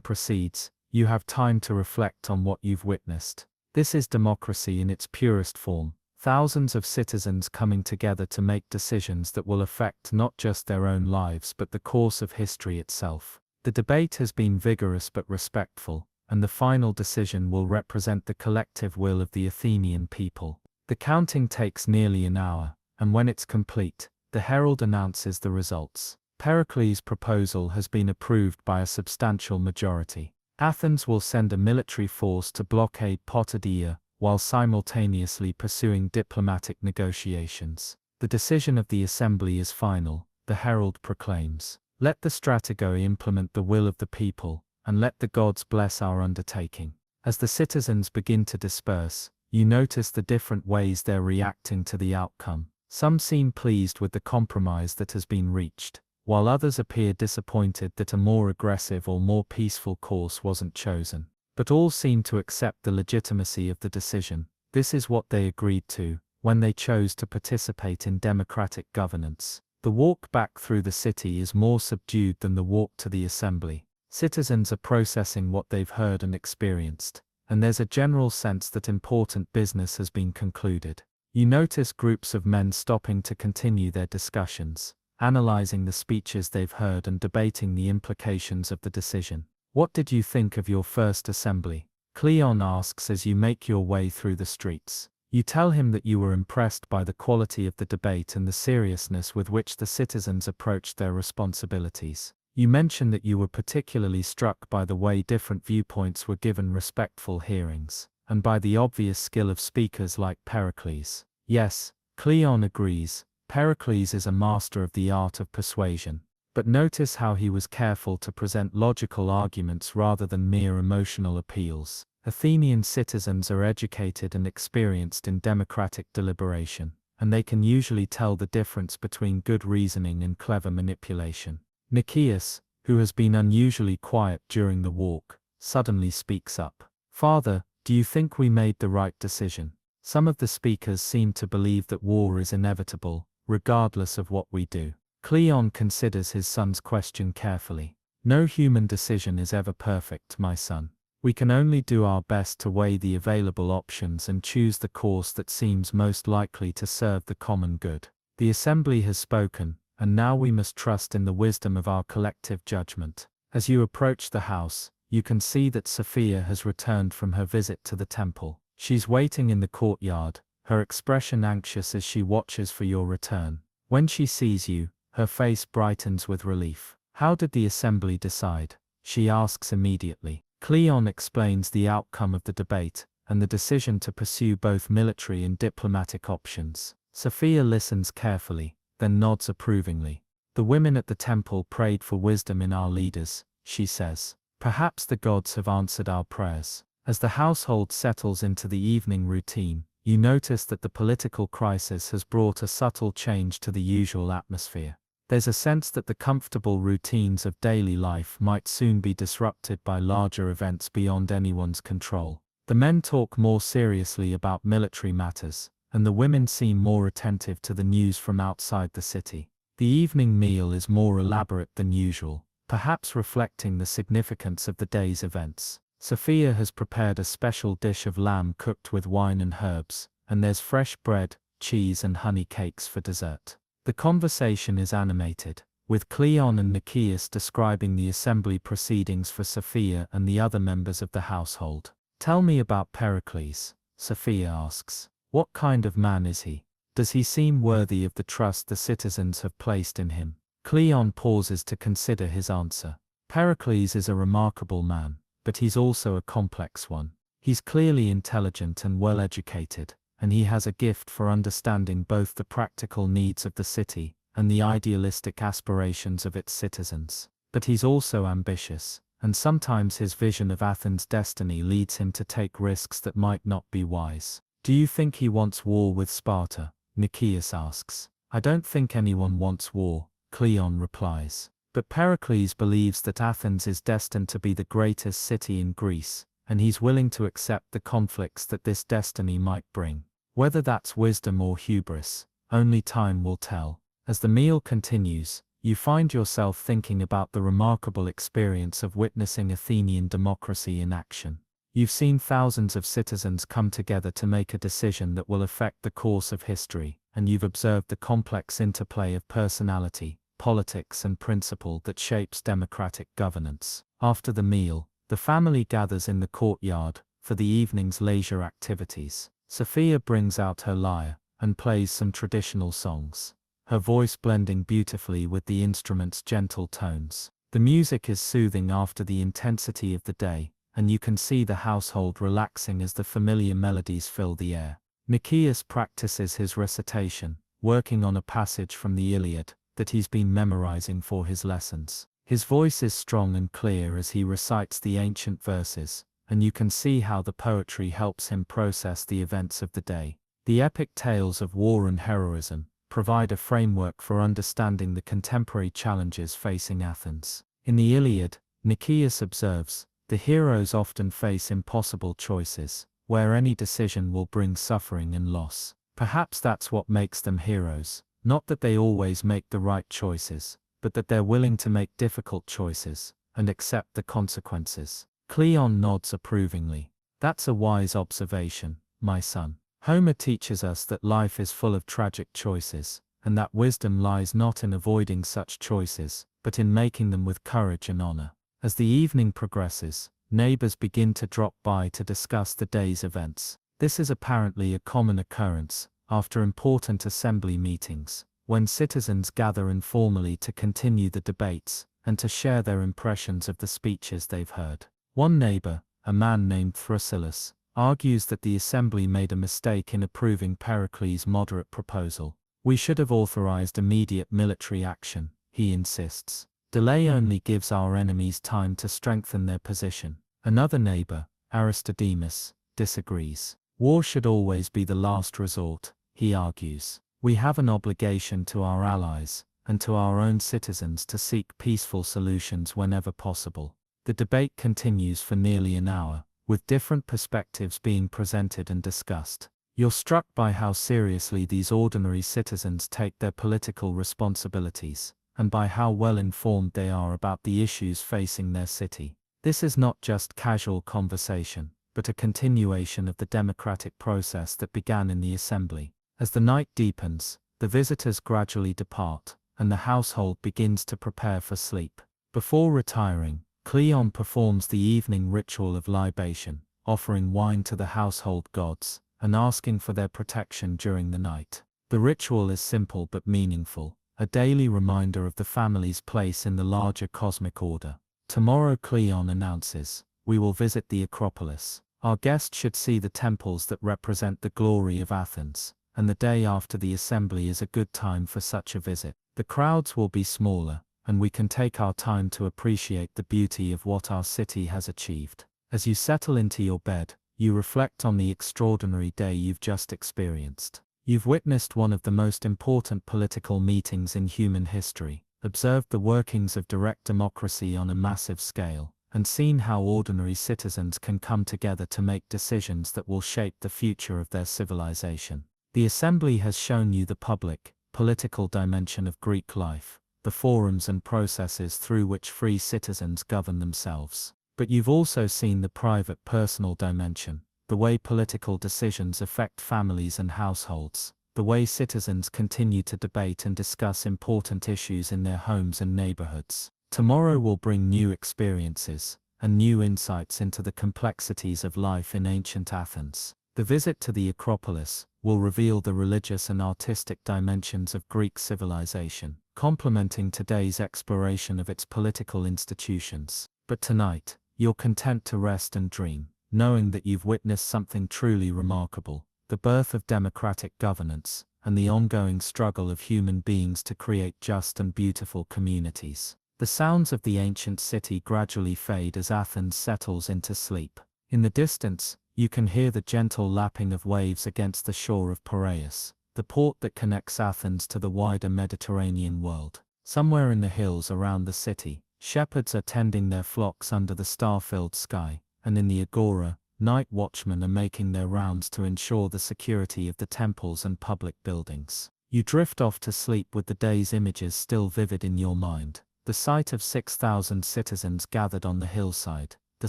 proceeds, you have time to reflect on what you've witnessed. This is democracy in its purest form. Thousands of citizens coming together to make decisions that will affect not just their own lives but the course of history itself. The debate has been vigorous but respectful, and the final decision will represent the collective will of the Athenian people. The counting takes nearly an hour, and when it's complete, the herald announces the results. Pericles' proposal has been approved by a substantial majority. Athens will send a military force to blockade Potidæa, while simultaneously pursuing diplomatic negotiations. The decision of the assembly is final, the herald proclaims. Let the strategoi implement the will of the people, and let the gods bless our undertaking. As the citizens begin to disperse, you notice the different ways they're reacting to the outcome. Some seem pleased with the compromise that has been reached, while others appear disappointed that a more aggressive or more peaceful course wasn't chosen. But all seem to accept the legitimacy of the decision. This is what they agreed to when they chose to participate in democratic governance. The walk back through the city is more subdued than the walk to the assembly. Citizens are processing what they've heard and experienced, and there's a general sense that important business has been concluded. You notice groups of men stopping to continue their discussions, analyzing the speeches they've heard and debating the implications of the decision. What did you think of your first assembly? Cleon asks as you make your way through the streets. You tell him that you were impressed by the quality of the debate and the seriousness with which the citizens approached their responsibilities. You mention that you were particularly struck by the way different viewpoints were given respectful hearings, and by the obvious skill of speakers like Pericles. Yes, Cleon agrees, Pericles is a master of the art of persuasion. But notice how he was careful to present logical arguments rather than mere emotional appeals. Athenian citizens are educated and experienced in democratic deliberation, and they can usually tell the difference between good reasoning and clever manipulation. Nicias, who has been unusually quiet during the walk, suddenly speaks up. Father, do you think we made the right decision? Some of the speakers seem to believe that war is inevitable, regardless of what we do. Cleon considers his son's question carefully. No human decision is ever perfect, my son. We can only do our best to weigh the available options and choose the course that seems most likely to serve the common good. The assembly has spoken, and now we must trust in the wisdom of our collective judgment. As you approach the house, you can see that Sophia has returned from her visit to the temple. She's waiting in the courtyard, her expression anxious as she watches for your return. When she sees you, her face brightens with relief. How did the assembly decide? She asks immediately. Cleon explains the outcome of the debate, and the decision to pursue both military and diplomatic options. Sophia listens carefully, then nods approvingly. The women at the temple prayed for wisdom in our leaders, she says. Perhaps the gods have answered our prayers. As the household settles into the evening routine, you notice that the political crisis has brought a subtle change to the usual atmosphere. There's a sense that the comfortable routines of daily life might soon be disrupted by larger events beyond anyone's control. The men talk more seriously about military matters, and the women seem more attentive to the news from outside the city. The evening meal is more elaborate than usual, perhaps reflecting the significance of the day's events. Sophia has prepared a special dish of lamb cooked with wine and herbs, and there's fresh bread, cheese and honey cakes for dessert. The conversation is animated, with Cleon and Nicias describing the assembly proceedings for Sophia and the other members of the household. Tell me about Pericles, Sophia asks. What kind of man is he? Does he seem worthy of the trust the citizens have placed in him? Cleon pauses to consider his answer. Pericles is a remarkable man, but he's also a complex one. He's clearly intelligent and well educated, and he has a gift for understanding both the practical needs of the city and the idealistic aspirations of its citizens. But he's also ambitious, and sometimes his vision of Athens' destiny leads him to take risks that might not be wise. Do you think he wants war with Sparta? Nicias asks. I don't think anyone wants war, Cleon replies. But Pericles believes that Athens is destined to be the greatest city in Greece, and he's willing to accept the conflicts that this destiny might bring. Whether that's wisdom or hubris, only time will tell. As the meal continues, you find yourself thinking about the remarkable experience of witnessing Athenian democracy in action. You've seen thousands of citizens come together to make a decision that will affect the course of history, and you've observed the complex interplay of personality, politics and principle that shapes democratic governance. After the meal, The family gathers in the courtyard for the evening's leisure activities. Sophia brings out her lyre and plays some traditional songs, her voice blending beautifully with the instrument's gentle tones. The music is soothing after the intensity of the day, and you can see the household relaxing as the familiar melodies fill the air. Nicias practices his recitation, working on a passage from the Iliad that he's been memorizing for his lessons. His voice is strong and clear as he recites the ancient verses, and you can see how the poetry helps him process the events of the day. The epic tales of war and heroism provide a framework for understanding the contemporary challenges facing Athens. In the Iliad, Nicias observes, the heroes often face impossible choices, where any decision will bring suffering and loss. Perhaps that's what makes them heroes, not that they always make the right choices, but that they're willing to make difficult choices, and accept the consequences. Cleon nods approvingly. That's a wise observation, my son. Homer teaches us that life is full of tragic choices, and that wisdom lies not in avoiding such choices, but in making them with courage and honor. As the evening progresses, neighbors begin to drop by to discuss the day's events. This is apparently a common occurrence after important assembly meetings, when citizens gather informally to continue the debates and to share their impressions of the speeches they've heard. One neighbor, a man named Thrasyllus, argues that the assembly made a mistake in approving Pericles' moderate proposal. We should have authorized immediate military action, he insists. Delay only gives our enemies time to strengthen their position. Another neighbor, Aristodemus, disagrees. War should always be the last resort, he argues. We have an obligation to our allies and to our own citizens to seek peaceful solutions whenever possible. The debate continues for nearly an hour, with different perspectives being presented and discussed. You're struck by how seriously these ordinary citizens take their political responsibilities, and by how well informed they are about the issues facing their city. This is not just casual conversation, but a continuation of the democratic process that began in the assembly. As the night deepens, the visitors gradually depart, and the household begins to prepare for sleep. Before retiring, Cleon performs the evening ritual of libation, offering wine to the household gods, and asking for their protection during the night. The ritual is simple but meaningful, a daily reminder of the family's place in the larger cosmic order. Tomorrow, Cleon announces, we will visit the Acropolis. Our guests should see the temples that represent the glory of Athens, and the day after the assembly is a good time for such a visit. The crowds will be smaller, and we can take our time to appreciate the beauty of what our city has achieved. As you settle into your bed, you reflect on the extraordinary day you've just experienced. You've witnessed one of the most important political meetings in human history, observed the workings of direct democracy on a massive scale, and seen how ordinary citizens can come together to make decisions that will shape the future of their civilization. The assembly has shown you the public, political dimension of Greek life, the forums and processes through which free citizens govern themselves. But you've also seen the private, personal dimension, the way political decisions affect families and households, the way citizens continue to debate and discuss important issues in their homes and neighborhoods. Tomorrow will bring new experiences and new insights into the complexities of life in ancient Athens. The visit to the Acropolis will reveal the religious and artistic dimensions of Greek civilization, complementing today's exploration of its political institutions. But tonight, you're content to rest and dream, knowing that you've witnessed something truly remarkable, the birth of democratic governance, and the ongoing struggle of human beings to create just and beautiful communities. The sounds of the ancient city gradually fade as Athens settles into sleep. In the distance, you can hear the gentle lapping of waves against the shore of Piraeus, the port that connects Athens to the wider Mediterranean world. Somewhere in the hills around the city, shepherds are tending their flocks under the star-filled sky, and in the agora, night watchmen are making their rounds to ensure the security of the temples and public buildings. You drift off to sleep with the day's images still vivid in your mind, the sight of 6,000 citizens gathered on the hillside, the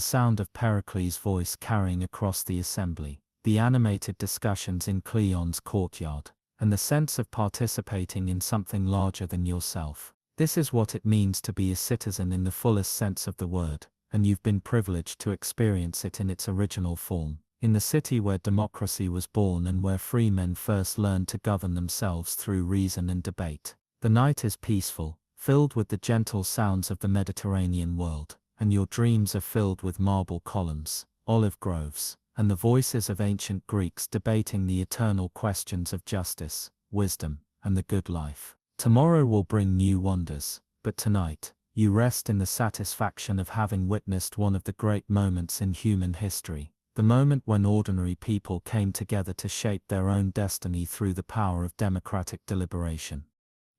sound of Pericles' voice carrying across the assembly, the animated discussions in Cleon's courtyard, and the sense of participating in something larger than yourself. This is what it means to be a citizen in the fullest sense of the word, and you've been privileged to experience it in its original form. In the city where democracy was born and where free men first learned to govern themselves through reason and debate. The night is peaceful, filled with the gentle sounds of the Mediterranean world, and your dreams are filled with marble columns, olive groves, and the voices of ancient Greeks debating the eternal questions of justice, wisdom, and the good life. Tomorrow will bring new wonders, but tonight, you rest in the satisfaction of having witnessed one of the great moments in human history, the moment when ordinary people came together to shape their own destiny through the power of democratic deliberation.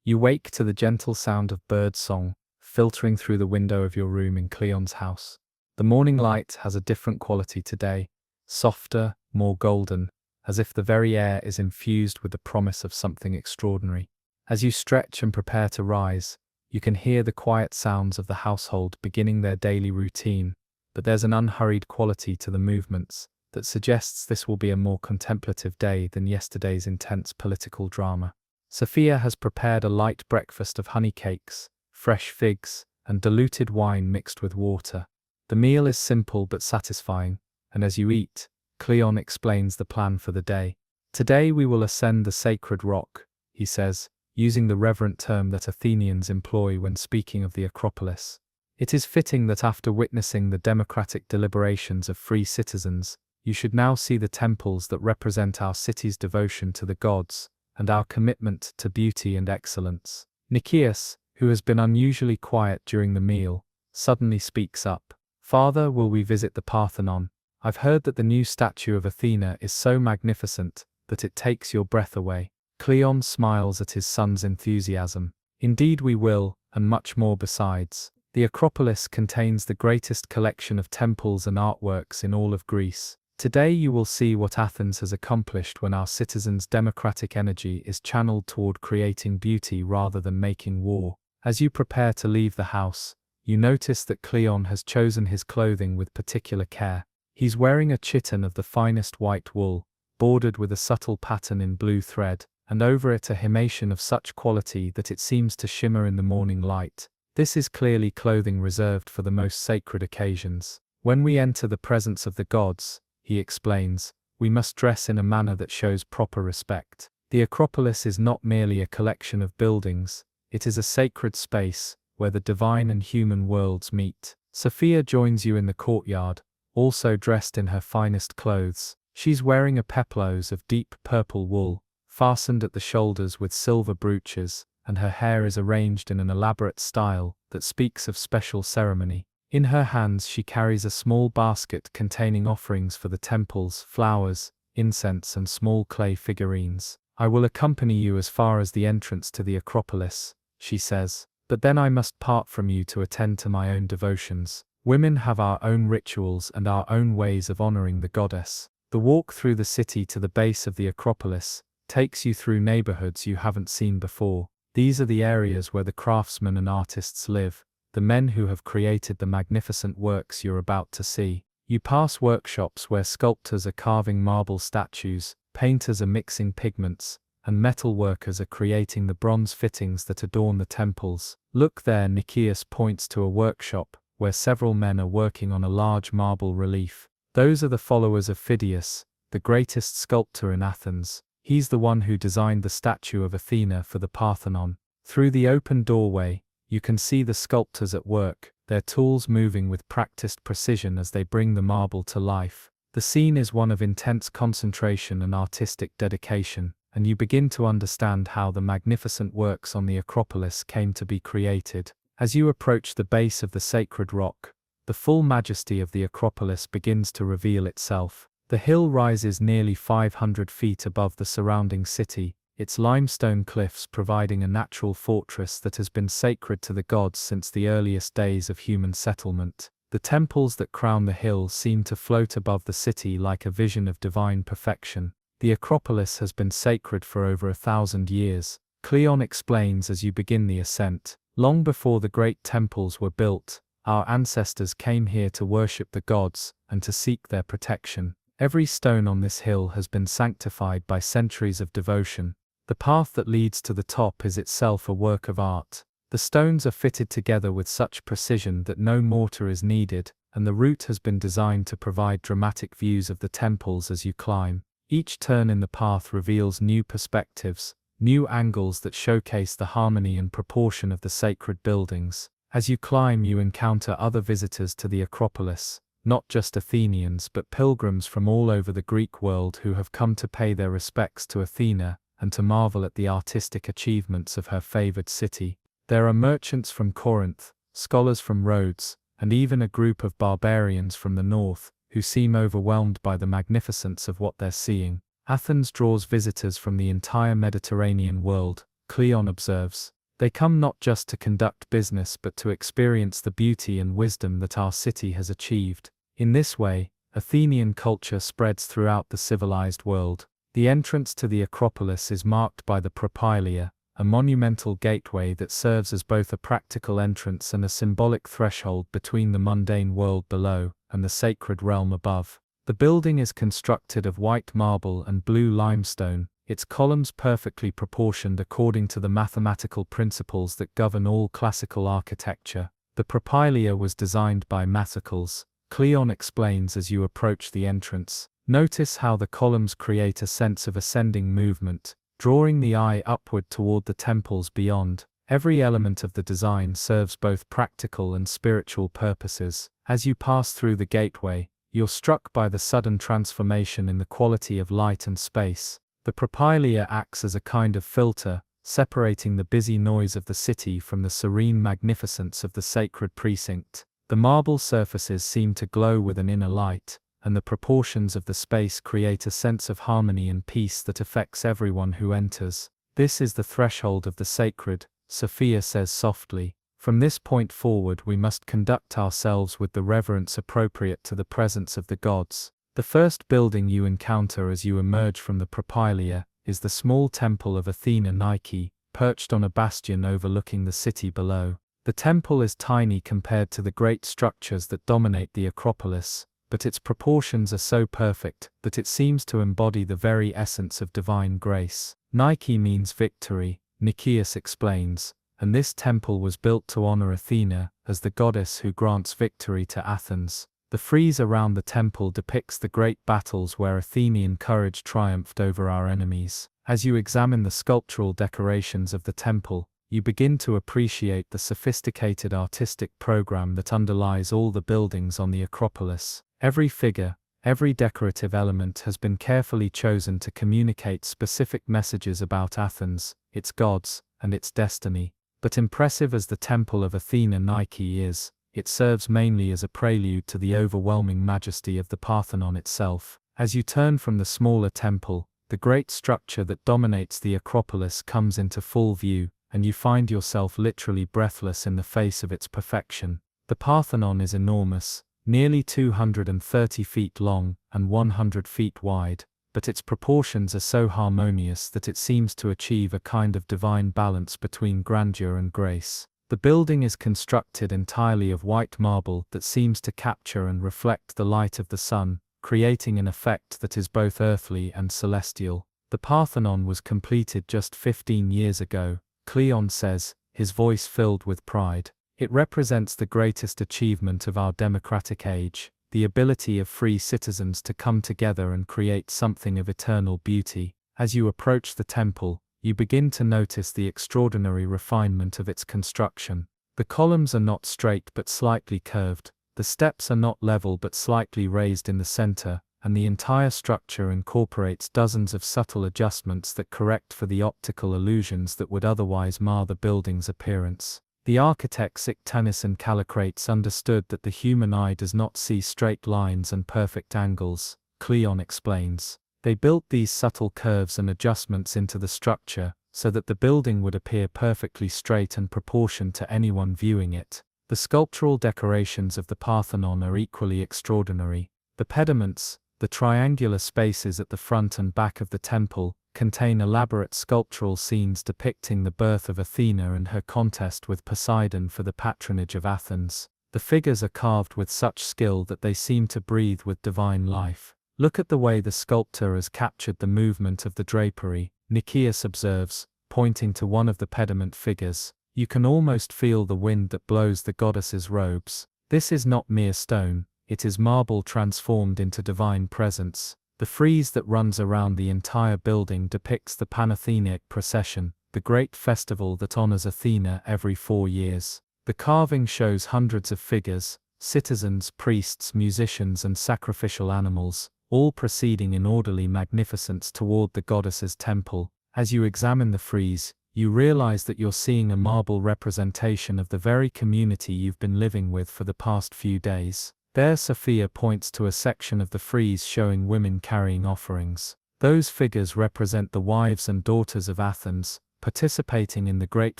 You wake to the gentle sound of bird song, filtering through the window of your room in Cleon's house. The morning light has a different quality today, softer, more golden, as if the very air is infused with the promise of something extraordinary. As you stretch and prepare to rise, you can hear the quiet sounds of the household beginning their daily routine, but there's an unhurried quality to the movements that suggests this will be a more contemplative day than yesterday's intense political drama. Sophia has prepared a light breakfast of honey cakes, fresh figs, and diluted wine mixed with water. The meal is simple but satisfying, and as you eat, Cleon explains the plan for the day. Today we will ascend the sacred rock, he says, using the reverent term that Athenians employ when speaking of the Acropolis. It is fitting that after witnessing the democratic deliberations of free citizens, you should now see the temples that represent our city's devotion to the gods, and our commitment to beauty and excellence. Nicias, who has been unusually quiet during the meal, suddenly speaks up. Father, will we visit the Parthenon? I've heard that the new statue of Athena is so magnificent that it takes your breath away. Cleon smiles at his son's enthusiasm. Indeed we will, and much more besides. The Acropolis contains the greatest collection of temples and artworks in all of Greece. Today you will see what Athens has accomplished when our citizens' democratic energy is channeled toward creating beauty rather than making war. As you prepare to leave the house, you notice that Cleon has chosen his clothing with particular care. He's wearing a chiton of the finest white wool, bordered with a subtle pattern in blue thread, and over it a himation of such quality that it seems to shimmer in the morning light. This is clearly clothing reserved for the most sacred occasions. When we enter the presence of the gods, he explains, we must dress in a manner that shows proper respect. The Acropolis is not merely a collection of buildings, it is a sacred space where the divine and human worlds meet. Sophia joins you in the courtyard, also dressed in her finest clothes. She's wearing a peplos of deep purple wool, fastened at the shoulders with silver brooches, and her hair is arranged in an elaborate style that speaks of special ceremony. In her hands she carries a small basket containing offerings for the temples, flowers, incense and small clay figurines. I will accompany you as far as the entrance to the Acropolis, she says, but then I must part from you to attend to my own devotions. Women have our own rituals and our own ways of honoring the goddess. The walk through the city to the base of the Acropolis takes you through neighborhoods you haven't seen before. These are the areas where the craftsmen and artists live, the men who have created the magnificent works you're about to see. You pass workshops where sculptors are carving marble statues, painters are mixing pigments, and metal workers are creating the bronze fittings that adorn the temples. Look there, Nicias points to a workshop where several men are working on a large marble relief. Those are the followers of Phidias, the greatest sculptor in Athens. He's the one who designed the statue of Athena for the Parthenon. Through the open doorway, you can see the sculptors at work, their tools moving with practiced precision as they bring the marble to life. The scene is one of intense concentration and artistic dedication, and you begin to understand how the magnificent works on the Acropolis came to be created. As you approach the base of the sacred rock, the full majesty of the Acropolis begins to reveal itself. The hill rises nearly 500 feet above the surrounding city, its limestone cliffs providing a natural fortress that has been sacred to the gods since the earliest days of human settlement. The temples that crown the hill seem to float above the city like a vision of divine perfection. The Acropolis has been sacred for over 1,000 years, Cleon explains as you begin the ascent. Long before the great temples were built, our ancestors came here to worship the gods and to seek their protection. Every stone on this hill has been sanctified by centuries of devotion. The path that leads to the top is itself a work of art. The stones are fitted together with such precision that no mortar is needed, and the route has been designed to provide dramatic views of the temples as you climb. Each turn in the path reveals new perspectives, new angles that showcase the harmony and proportion of the sacred buildings. As you climb, you encounter other visitors to the Acropolis, not just Athenians but pilgrims from all over the Greek world who have come to pay their respects to Athena and to marvel at the artistic achievements of her favored city. There are merchants from Corinth, scholars from Rhodes, and even a group of barbarians from the north, who seem overwhelmed by the magnificence of what they're seeing. Athens draws visitors from the entire Mediterranean world, Cleon observes. They come not just to conduct business but to experience the beauty and wisdom that our city has achieved. In this way, Athenian culture spreads throughout the civilized world. The entrance to the Acropolis is marked by the propylaea, a monumental gateway that serves as both a practical entrance and a symbolic threshold between the mundane world below and the sacred realm above. The building is constructed of white marble and blue limestone, its columns perfectly proportioned according to the mathematical principles that govern all classical architecture. The propylaea was designed by Mathocles, Cleon explains as you approach the entrance. Notice how the columns create a sense of ascending movement, drawing the eye upward toward the temples beyond. Every element of the design serves both practical and spiritual purposes. As you pass through the gateway, you're struck by the sudden transformation in the quality of light and space. The propylaea acts as a kind of filter, separating the busy noise of the city from the serene magnificence of the sacred precinct. The marble surfaces seem to glow with an inner light, and the proportions of the space create a sense of harmony and peace that affects everyone who enters. This is the threshold of the sacred, Sophia says softly. From this point forward we must conduct ourselves with the reverence appropriate to the presence of the gods. The first building you encounter as you emerge from the propylaea is the small temple of Athena Nike, perched on a bastion overlooking the city below. The temple is tiny compared to the great structures that dominate the Acropolis, but its proportions are so perfect that it seems to embody the very essence of divine grace. Nike means victory, Nicias explains, and this temple was built to honor Athena as the goddess who grants victory to Athens. The frieze around the temple depicts the great battles where Athenian courage triumphed over our enemies. As you examine the sculptural decorations of the temple, you begin to appreciate the sophisticated artistic program that underlies all the buildings on the Acropolis. Every figure, every decorative element has been carefully chosen to communicate specific messages about Athens, its gods, and its destiny. But impressive as the Temple of Athena Nike is, it serves mainly as a prelude to the overwhelming majesty of the Parthenon itself. As you turn from the smaller temple, the great structure that dominates the Acropolis comes into full view, and you find yourself literally breathless in the face of its perfection. The Parthenon is enormous, nearly 230 feet long and 100 feet wide, but its proportions are so harmonious that it seems to achieve a kind of divine balance between grandeur and grace. The building is constructed entirely of white marble that seems to capture and reflect the light of the sun, creating an effect that is both earthly and celestial. The Parthenon was completed just 15 years ago, Cleon says, his voice filled with pride. It represents the greatest achievement of our democratic age, the ability of free citizens to come together and create something of eternal beauty. As you approach the temple, you begin to notice the extraordinary refinement of its construction. The columns are not straight but slightly curved, the steps are not level but slightly raised in the center, and the entire structure incorporates dozens of subtle adjustments that correct for the optical illusions that would otherwise mar the building's appearance. The architects Ictanis and Callicrates understood that the human eye does not see straight lines and perfect angles, Cleon explains. They built these subtle curves and adjustments into the structure, so that the building would appear perfectly straight and proportioned to anyone viewing it. The sculptural decorations of the Parthenon are equally extraordinary. The pediments, the triangular spaces at the front and back of the temple, contain elaborate sculptural scenes depicting the birth of Athena and her contest with Poseidon for the patronage of Athens. The figures are carved with such skill that they seem to breathe with divine life. Look at the way the sculptor has captured the movement of the drapery, Nicias observes, pointing to one of the pediment figures. You can almost feel the wind that blows the goddess's robes. This is not mere stone, it is marble transformed into divine presence. The frieze that runs around the entire building depicts the Panathenaic procession, the great festival that honors Athena every 4 years. The carving shows hundreds of figures, citizens, priests, musicians, and sacrificial animals, all proceeding in orderly magnificence toward the goddess's temple. As you examine the frieze, you realize that you're seeing a marble representation of the very community you've been living with for the past few days. There Sophia points to a section of the frieze showing women carrying offerings. Those figures represent the wives and daughters of Athens, participating in the great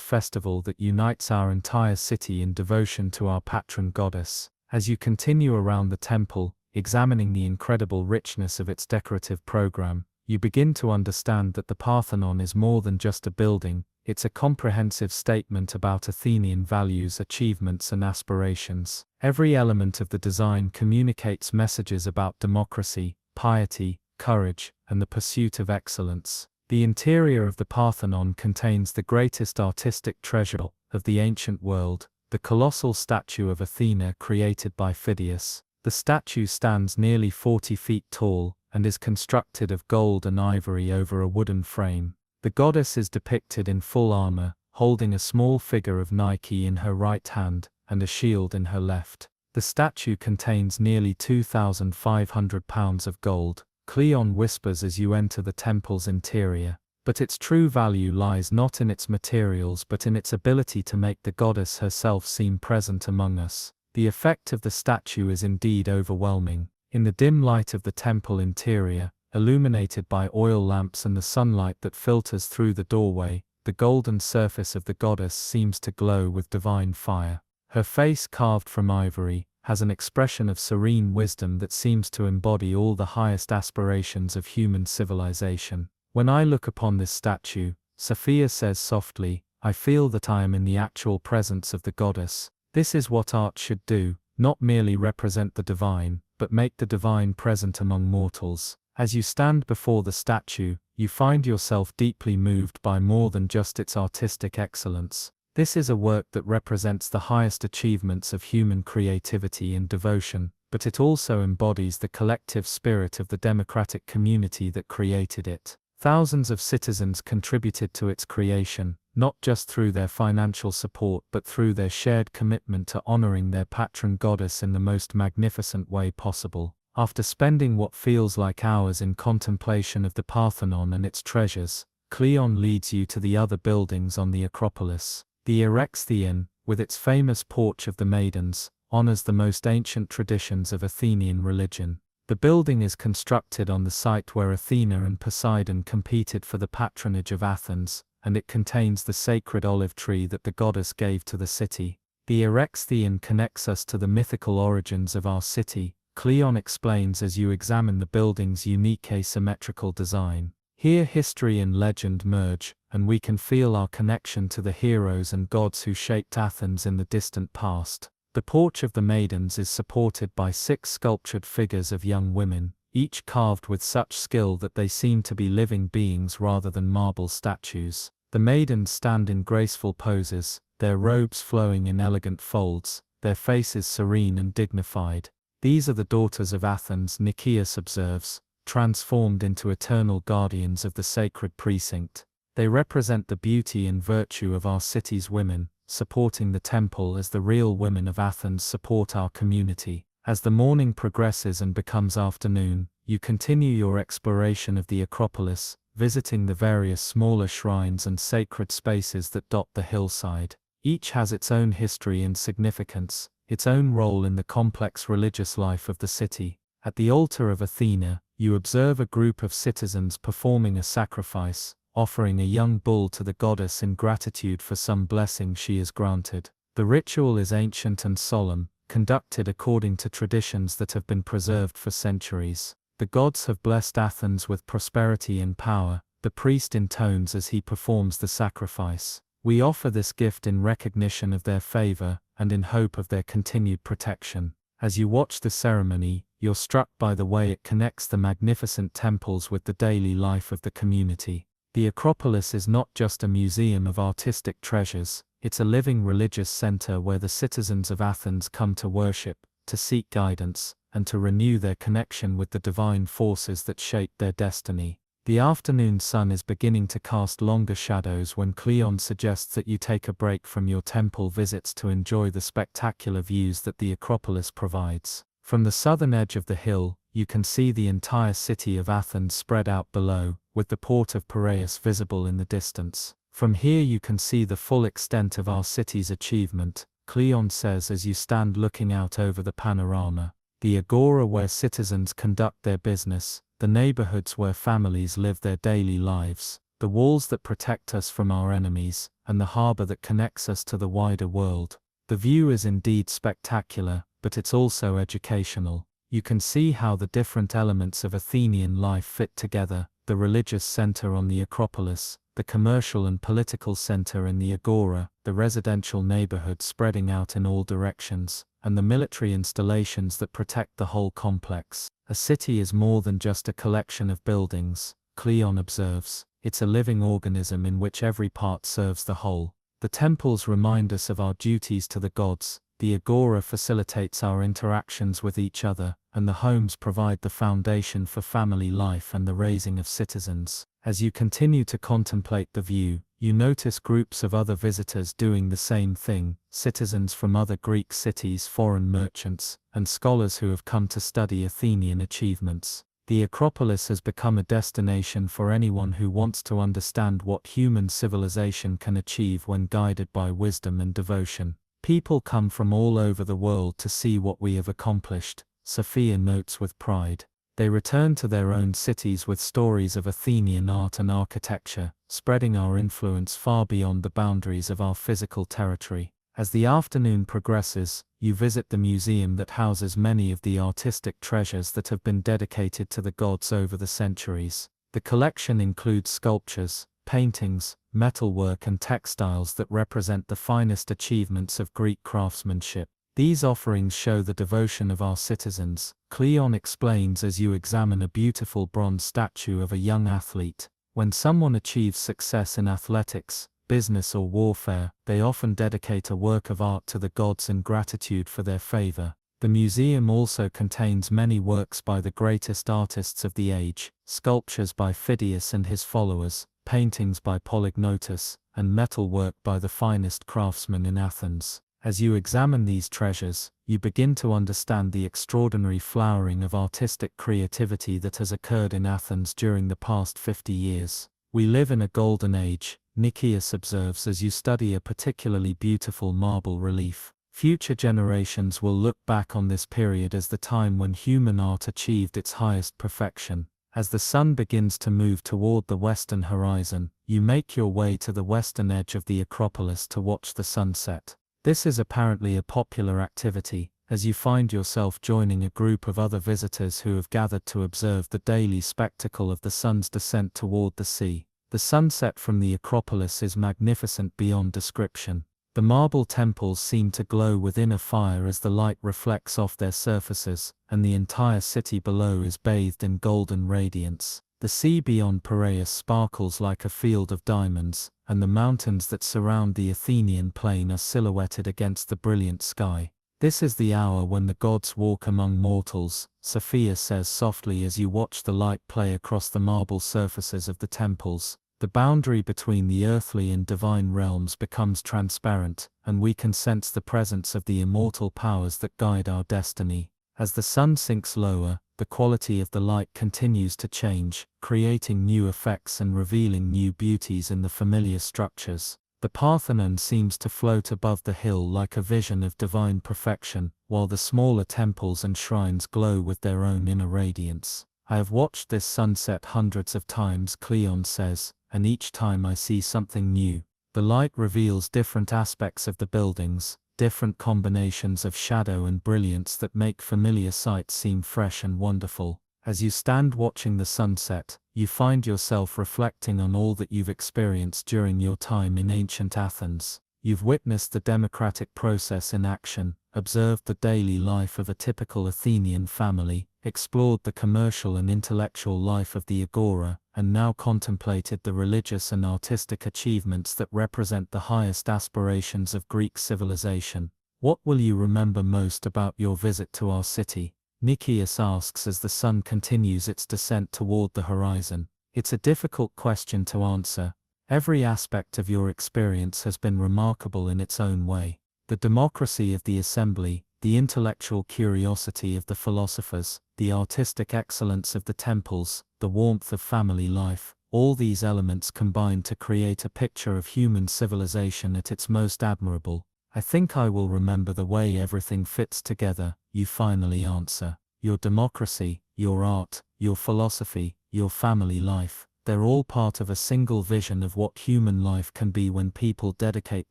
festival that unites our entire city in devotion to our patron goddess. As you continue around the temple, examining the incredible richness of its decorative program, you begin to understand that the Parthenon is more than just a building, it's a comprehensive statement about Athenian values, achievements, and aspirations. Every element of the design communicates messages about democracy, piety, courage, and the pursuit of excellence. The interior of the Parthenon contains the greatest artistic treasure of the ancient world, the colossal statue of Athena created by Phidias. The statue stands nearly 40 feet tall, and is constructed of gold and ivory over a wooden frame. The goddess is depicted in full armor, holding a small figure of Nike in her right hand, and a shield in her left. The statue contains nearly 2,500 pounds of gold. Cleon whispers as you enter the temple's interior. But its true value lies not in its materials but in its ability to make the goddess herself seem present among us. The effect of the statue is indeed overwhelming. In the dim light of the temple interior, illuminated by oil lamps and the sunlight that filters through the doorway, the golden surface of the goddess seems to glow with divine fire. Her face, carved from ivory, has an expression of serene wisdom that seems to embody all the highest aspirations of human civilization. When I look upon this statue, Sophia says softly, I feel that I am in the actual presence of the goddess. This is what art should do, not merely represent the divine, but make the divine present among mortals. As you stand before the statue, you find yourself deeply moved by more than just its artistic excellence. This is a work that represents the highest achievements of human creativity and devotion, but it also embodies the collective spirit of the democratic community that created it. Thousands of citizens contributed to its creation, not just through their financial support but through their shared commitment to honoring their patron goddess in the most magnificent way possible. After spending what feels like hours in contemplation of the Parthenon and its treasures, Cleon leads you to the other buildings on the Acropolis. The Erechtheion, with its famous Porch of the Maidens, honors the most ancient traditions of Athenian religion. The building is constructed on the site where Athena and Poseidon competed for the patronage of Athens, and it contains the sacred olive tree that the goddess gave to the city. The Erechtheion connects us to the mythical origins of our city, Cleon explains as you examine the building's unique asymmetrical design. Here history and legend merge, and we can feel our connection to the heroes and gods who shaped Athens in the distant past. The Porch of the Maidens is supported by 6 sculptured figures of young women, each carved with such skill that they seem to be living beings rather than marble statues. The maidens stand in graceful poses, their robes flowing in elegant folds, their faces serene and dignified. These are the daughters of Athens, Nicias observes, transformed into eternal guardians of the sacred precinct. They represent the beauty and virtue of our city's women, supporting the temple as the real women of Athens support our community. As the morning progresses and becomes afternoon, you continue your exploration of the Acropolis, visiting the various smaller shrines and sacred spaces that dot the hillside. Each has its own history and significance, its own role in the complex religious life of the city. At the altar of Athena, you observe a group of citizens performing a sacrifice, offering a young bull to the goddess in gratitude for some blessing she has granted. The ritual is ancient and solemn, conducted according to traditions that have been preserved for centuries. The gods have blessed Athens with prosperity and power, the priest intones as he performs the sacrifice. We offer this gift in recognition of their favor, and in hope of their continued protection. As you watch the ceremony, you're struck by the way it connects the magnificent temples with the daily life of the community. The Acropolis is not just a museum of artistic treasures, It's a living religious center where the citizens of Athens come to worship, to seek guidance, and to renew their connection with the divine forces that shape their destiny. The afternoon sun is beginning to cast longer shadows when Cleon suggests that you take a break from your temple visits to enjoy the spectacular views that the Acropolis provides. From the southern edge of the hill, you can see the entire city of Athens spread out below, with the port of Piraeus visible in the distance. From here you can see the full extent of our city's achievement, Cleon says as you stand looking out over the panorama. The agora where citizens conduct their business, the neighborhoods where families live their daily lives, the walls that protect us from our enemies, and the harbor that connects us to the wider world. The view is indeed spectacular, but it's also educational. You can see how the different elements of Athenian life fit together, the religious center on the Acropolis, the commercial and political center in the agora, the residential neighborhood spreading out in all directions, and the military installations that protect the whole complex. A city is more than just a collection of buildings, Cleon observes. It's a living organism in which every part serves the whole. The temples remind us of our duties to the gods, the agora facilitates our interactions with each other, and the homes provide the foundation for family life and the raising of citizens. As you continue to contemplate the view, you notice groups of other visitors doing the same thing, citizens from other Greek cities, foreign merchants, and scholars who have come to study Athenian achievements. The Acropolis has become a destination for anyone who wants to understand what human civilization can achieve when guided by wisdom and devotion. People come from all over the world to see what we have accomplished, Sophia notes with pride. They return to their own cities with stories of Athenian art and architecture, spreading our influence far beyond the boundaries of our physical territory. As the afternoon progresses, you visit the museum that houses many of the artistic treasures that have been dedicated to the gods over the centuries. The collection includes sculptures, paintings, metalwork and textiles that represent the finest achievements of Greek craftsmanship. These offerings show the devotion of our citizens, Cleon explains as you examine a beautiful bronze statue of a young athlete. When someone achieves success in athletics, business or warfare, they often dedicate a work of art to the gods in gratitude for their favor. The museum also contains many works by the greatest artists of the age, sculptures by Phidias and his followers, paintings by Polygnotus, and metalwork by the finest craftsmen in Athens. As you examine these treasures, you begin to understand the extraordinary flowering of artistic creativity that has occurred in Athens during the past 50 years. We live in a golden age, Nicias observes as you study a particularly beautiful marble relief. Future generations will look back on this period as the time when human art achieved its highest perfection. As the sun begins to move toward the western horizon, you make your way to the western edge of the Acropolis to watch the sunset. This is apparently a popular activity, as you find yourself joining a group of other visitors who have gathered to observe the daily spectacle of the sun's descent toward the sea. The sunset from the Acropolis is magnificent beyond description. The marble temples seem to glow within a fire as the light reflects off their surfaces, and the entire city below is bathed in golden radiance. The sea beyond Piraeus sparkles like a field of diamonds, and the mountains that surround the Athenian plain are silhouetted against the brilliant sky. This is the hour when the gods walk among mortals, Sophia says softly as you watch the light play across the marble surfaces of the temples. The boundary between the earthly and divine realms becomes transparent, and we can sense the presence of the immortal powers that guide our destiny. As the sun sinks lower, the quality of the light continues to change, creating new effects and revealing new beauties in the familiar structures. The Parthenon seems to float above the hill like a vision of divine perfection, while the smaller temples and shrines glow with their own inner radiance. I have watched this sunset hundreds of times, Cleon says, and each time I see something new. The light reveals different aspects of the buildings, different combinations of shadow and brilliance that make familiar sights seem fresh and wonderful. As you stand watching the sunset, you find yourself reflecting on all that you've experienced during your time in ancient Athens. You've witnessed the democratic process in action, observed the daily life of a typical Athenian family, explored the commercial and intellectual life of the agora, and now contemplated the religious and artistic achievements that represent the highest aspirations of Greek civilization. What will you remember most about your visit to our city? Nicias asks as the sun continues its descent toward the horizon. It's a difficult question to answer. Every aspect of your experience has been remarkable in its own way. The democracy of the assembly, the intellectual curiosity of the philosophers, the artistic excellence of the temples, the warmth of family life, all these elements combine to create a picture of human civilization at its most admirable. I think I will remember the way everything fits together, you finally answer. Your democracy, your art, your philosophy, your family life, they're all part of a single vision of what human life can be when people dedicate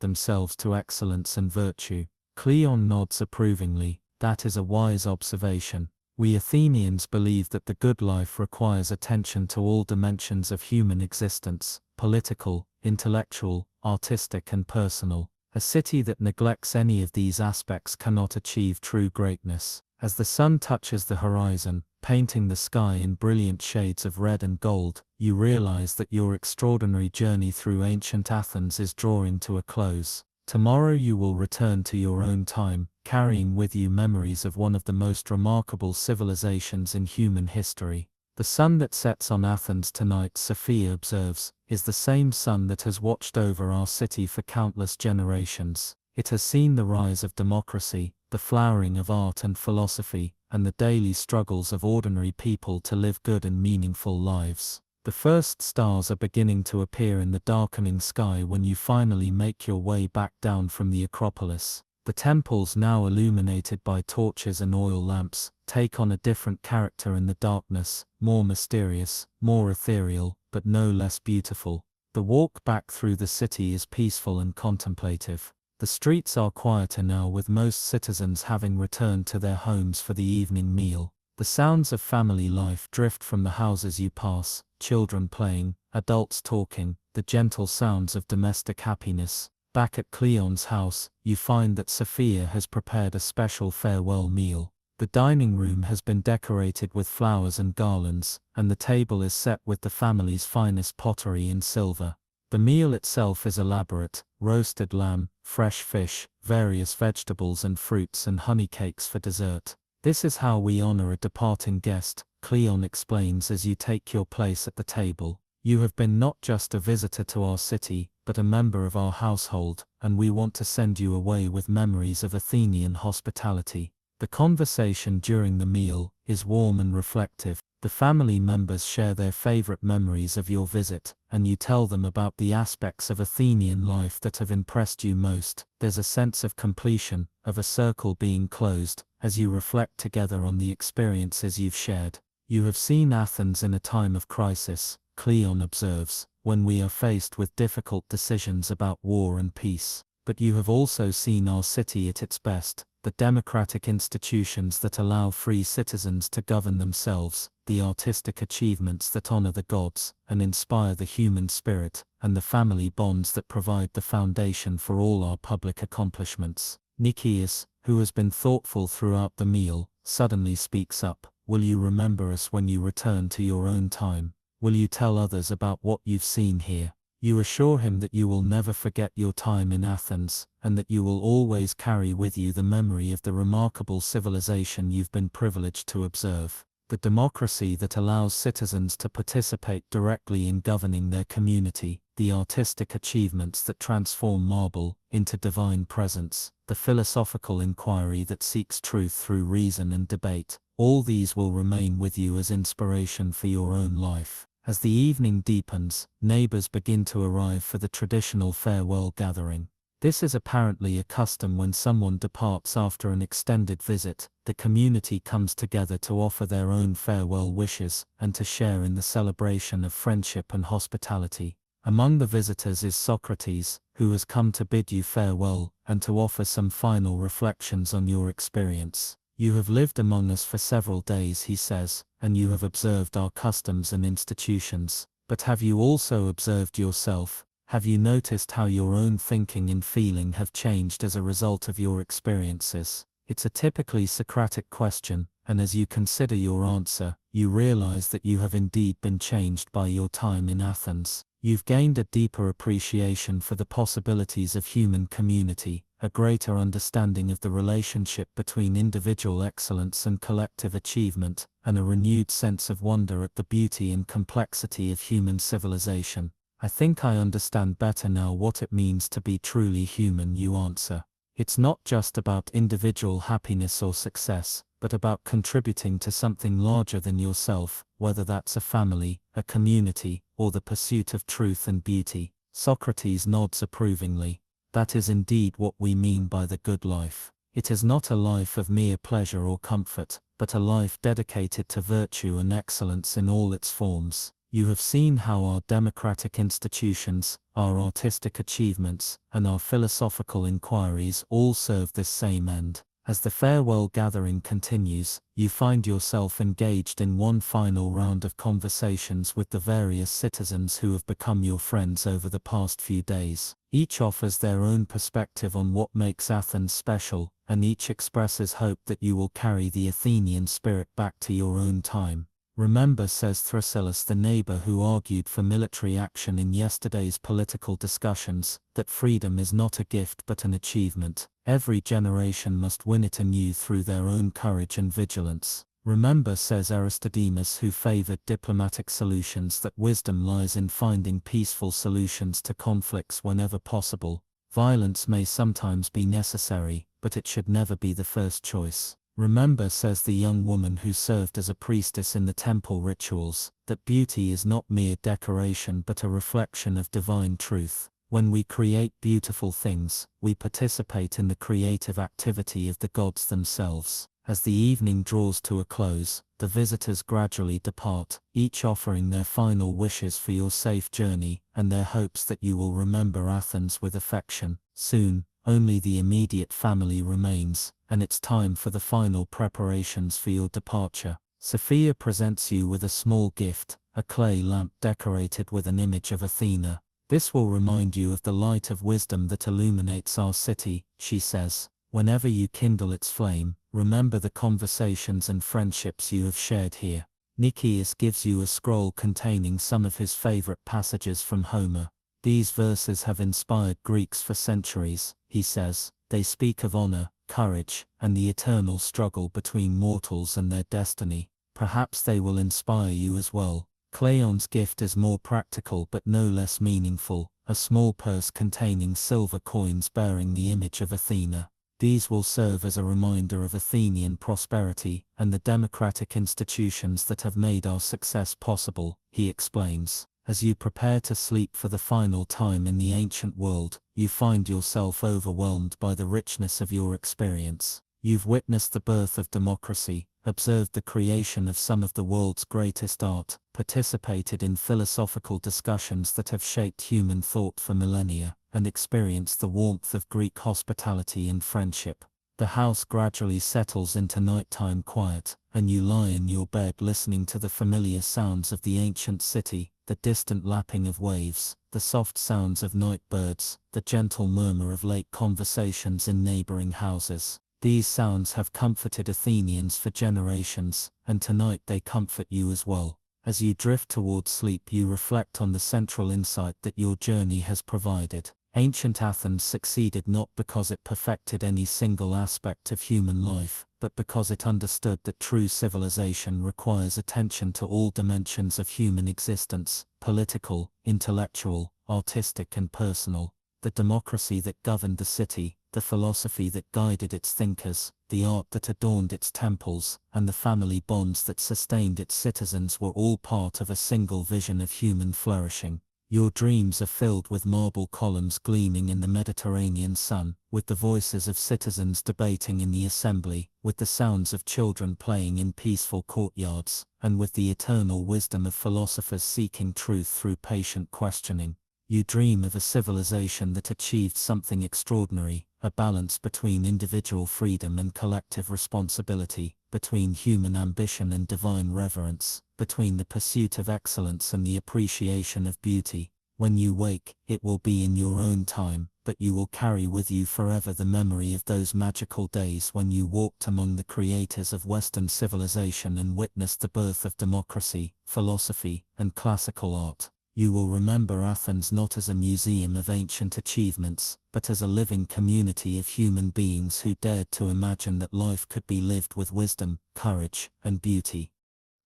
themselves to excellence and virtue. Cleon nods approvingly. That is a wise observation. We Athenians believe that the good life requires attention to all dimensions of human existence: political, intellectual, artistic and personal. A city that neglects any of these aspects cannot achieve true greatness. As the sun touches the horizon, painting the sky in brilliant shades of red and gold, you realize that your extraordinary journey through ancient Athens is drawing to a close. Tomorrow you will return to your own time, carrying with you memories of one of the most remarkable civilizations in human history. The sun that sets on Athens tonight, Sophia observes, is the same sun that has watched over our city for countless generations. It has seen the rise of democracy, the flowering of art and philosophy, and the daily struggles of ordinary people to live good and meaningful lives. The first stars are beginning to appear in the darkening sky when you finally make your way back down from the Acropolis. The temples, now illuminated by torches and oil lamps, take on a different character in the darkness, more mysterious, more ethereal, but no less beautiful. The walk back through the city is peaceful and contemplative. The streets are quieter now, with most citizens having returned to their homes for the evening meal. The sounds of family life drift from the houses you pass: children playing, adults talking, the gentle sounds of domestic happiness. Back at Cleon's house, you find that Sophia has prepared a special farewell meal. The dining room has been decorated with flowers and garlands, and the table is set with the family's finest pottery and silver. The meal itself is elaborate: roasted lamb, fresh fish, various vegetables and fruits, and honey cakes for dessert. This is how we honor a departing guest, Cleon explains as you take your place at the table. You have been not just a visitor to our city, but a member of our household, and we want to send you away with memories of Athenian hospitality. The conversation during the meal is warm and reflective. The family members share their favorite memories of your visit, and you tell them about the aspects of Athenian life that have impressed you most. There's a sense of completion, of a circle being closed, as you reflect together on the experiences you've shared. You have seen Athens in a time of crisis, Cleon observes, when we are faced with difficult decisions about war and peace. But you have also seen our city at its best: the democratic institutions that allow free citizens to govern themselves, the artistic achievements that honor the gods and inspire the human spirit, and the family bonds that provide the foundation for all our public accomplishments. Nicias, who has been thoughtful throughout the meal, suddenly speaks up. Will you remember us when you return to your own time? Will you tell others about what you've seen here? You assure him that you will never forget your time in Athens, and that you will always carry with you the memory of the remarkable civilization you've been privileged to observe. The democracy that allows citizens to participate directly in governing their community, the artistic achievements that transform marble into divine presence, the philosophical inquiry that seeks truth through reason and debate, all these will remain with you as inspiration for your own life. As the evening deepens, neighbors begin to arrive for the traditional farewell gathering. This is apparently a custom when someone departs after an extended visit. The community comes together to offer their own farewell wishes and to share in the celebration of friendship and hospitality. Among the visitors is Socrates, who has come to bid you farewell and to offer some final reflections on your experience. You have lived among us for several days, he says, and you have observed our customs and institutions. But have you also observed yourself? Have you noticed how your own thinking and feeling have changed as a result of your experiences? It's a typically Socratic question, and as you consider your answer, you realize that you have indeed been changed by your time in Athens. You've gained a deeper appreciation for the possibilities of human community, a greater understanding of the relationship between individual excellence and collective achievement, and a renewed sense of wonder at the beauty and complexity of human civilization. I think I understand better now what it means to be truly human, you answer. It's not just about individual happiness or success, but about contributing to something larger than yourself, whether that's a family, a community, or the pursuit of truth and beauty. Socrates nods approvingly. That is indeed what we mean by the good life. It is not a life of mere pleasure or comfort, but a life dedicated to virtue and excellence in all its forms. You have seen how our democratic institutions, our artistic achievements, and our philosophical inquiries all serve this same end. As the farewell gathering continues, you find yourself engaged in one final round of conversations with the various citizens who have become your friends over the past few days. Each offers their own perspective on what makes Athens special, and each expresses hope that you will carry the Athenian spirit back to your own time. Remember, says Thrasyllus, the neighbor who argued for military action in yesterday's political discussions, that freedom is not a gift but an achievement. Every generation must win it anew through their own courage and vigilance. Remember, says Aristodemus, who favored diplomatic solutions, that wisdom lies in finding peaceful solutions to conflicts whenever possible. Violence may sometimes be necessary, but it should never be the first choice. Remember, says the young woman who served as a priestess in the temple rituals, that beauty is not mere decoration but a reflection of divine truth. When we create beautiful things, we participate in the creative activity of the gods themselves. As the evening draws to a close, the visitors gradually depart, each offering their final wishes for your safe journey, and their hopes that you will remember Athens with affection. Soon, only the immediate family remains, and it's time for the final preparations for your departure. Sophia presents you with a small gift, a clay lamp decorated with an image of Athena. This will remind you of the light of wisdom that illuminates our city, she says. Whenever you kindle its flame, remember the conversations and friendships you have shared here. Nicias gives you a scroll containing some of his favorite passages from Homer. These verses have inspired Greeks for centuries, he says. They speak of honor, courage, and the eternal struggle between mortals and their destiny. Perhaps they will inspire you as well. Cleon's gift is more practical but no less meaningful, a small purse containing silver coins bearing the image of Athena. These will serve as a reminder of Athenian prosperity and the democratic institutions that have made our success possible, he explains. As you prepare to sleep for the final time in the ancient world, you find yourself overwhelmed by the richness of your experience. You've witnessed the birth of democracy, observed the creation of some of the world's greatest art, participated in philosophical discussions that have shaped human thought for millennia, and experienced the warmth of Greek hospitality and friendship. The house gradually settles into nighttime quiet, and you lie in your bed listening to the familiar sounds of the ancient city, the distant lapping of waves, the soft sounds of night birds, the gentle murmur of late conversations in neighboring houses. These sounds have comforted Athenians for generations, and tonight they comfort you as well. As you drift towards sleep, you reflect on the central insight that your journey has provided. Ancient Athens succeeded not because it perfected any single aspect of human life, but because it understood that true civilization requires attention to all dimensions of human existence: political, intellectual, artistic and personal. The democracy that governed the city, the philosophy that guided its thinkers, the art that adorned its temples, and the family bonds that sustained its citizens were all part of a single vision of human flourishing. Your dreams are filled with marble columns gleaming in the Mediterranean sun, with the voices of citizens debating in the assembly, with the sounds of children playing in peaceful courtyards, and with the eternal wisdom of philosophers seeking truth through patient questioning. You dream of a civilization that achieved something extraordinary, a balance between individual freedom and collective responsibility, between human ambition and divine reverence, between the pursuit of excellence and the appreciation of beauty. When you wake, it will be in your own time, but you will carry with you forever the memory of those magical days when you walked among the creators of Western civilization and witnessed the birth of democracy, philosophy, and classical art. You will remember Athens not as a museum of ancient achievements, but as a living community of human beings who dared to imagine that life could be lived with wisdom, courage, and beauty.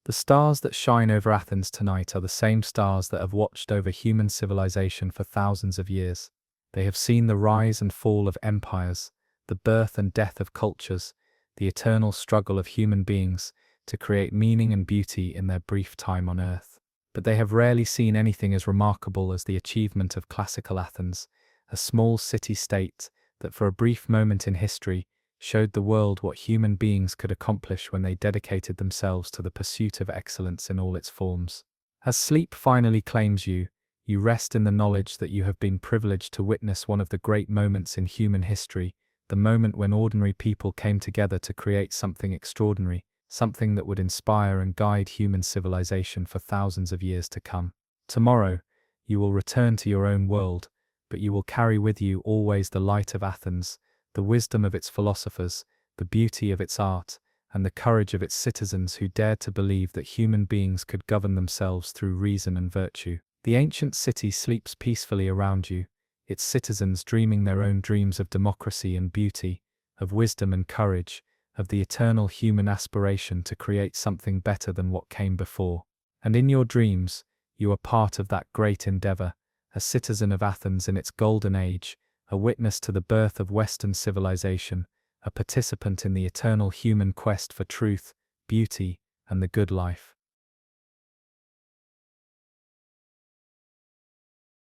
The stars that shine over Athens tonight are the same stars that have watched over human civilization for thousands of years. They have seen the rise and fall of empires, the birth and death of cultures, the eternal struggle of human beings to create meaning and beauty in their brief time on Earth. But they have rarely seen anything as remarkable as the achievement of classical Athens, a small city-state that for a brief moment in history showed the world what human beings could accomplish when they dedicated themselves to the pursuit of excellence in all its forms. As sleep finally claims you, you rest in the knowledge that you have been privileged to witness one of the great moments in human history, the moment when ordinary people came together to create something extraordinary, something that would inspire and guide human civilization for thousands of years to come. Tomorrow, you will return to your own world, but you will carry with you always the light of Athens, the wisdom of its philosophers, the beauty of its art, and the courage of its citizens who dared to believe that human beings could govern themselves through reason and virtue. The ancient city sleeps peacefully around you, its citizens dreaming their own dreams of democracy and beauty, of wisdom and courage, of the eternal human aspiration to create something better than what came before. And in your dreams, you are part of that great endeavor, a citizen of Athens in its golden age, a witness to the birth of Western civilization, a participant in the eternal human quest for truth, beauty, and the good life.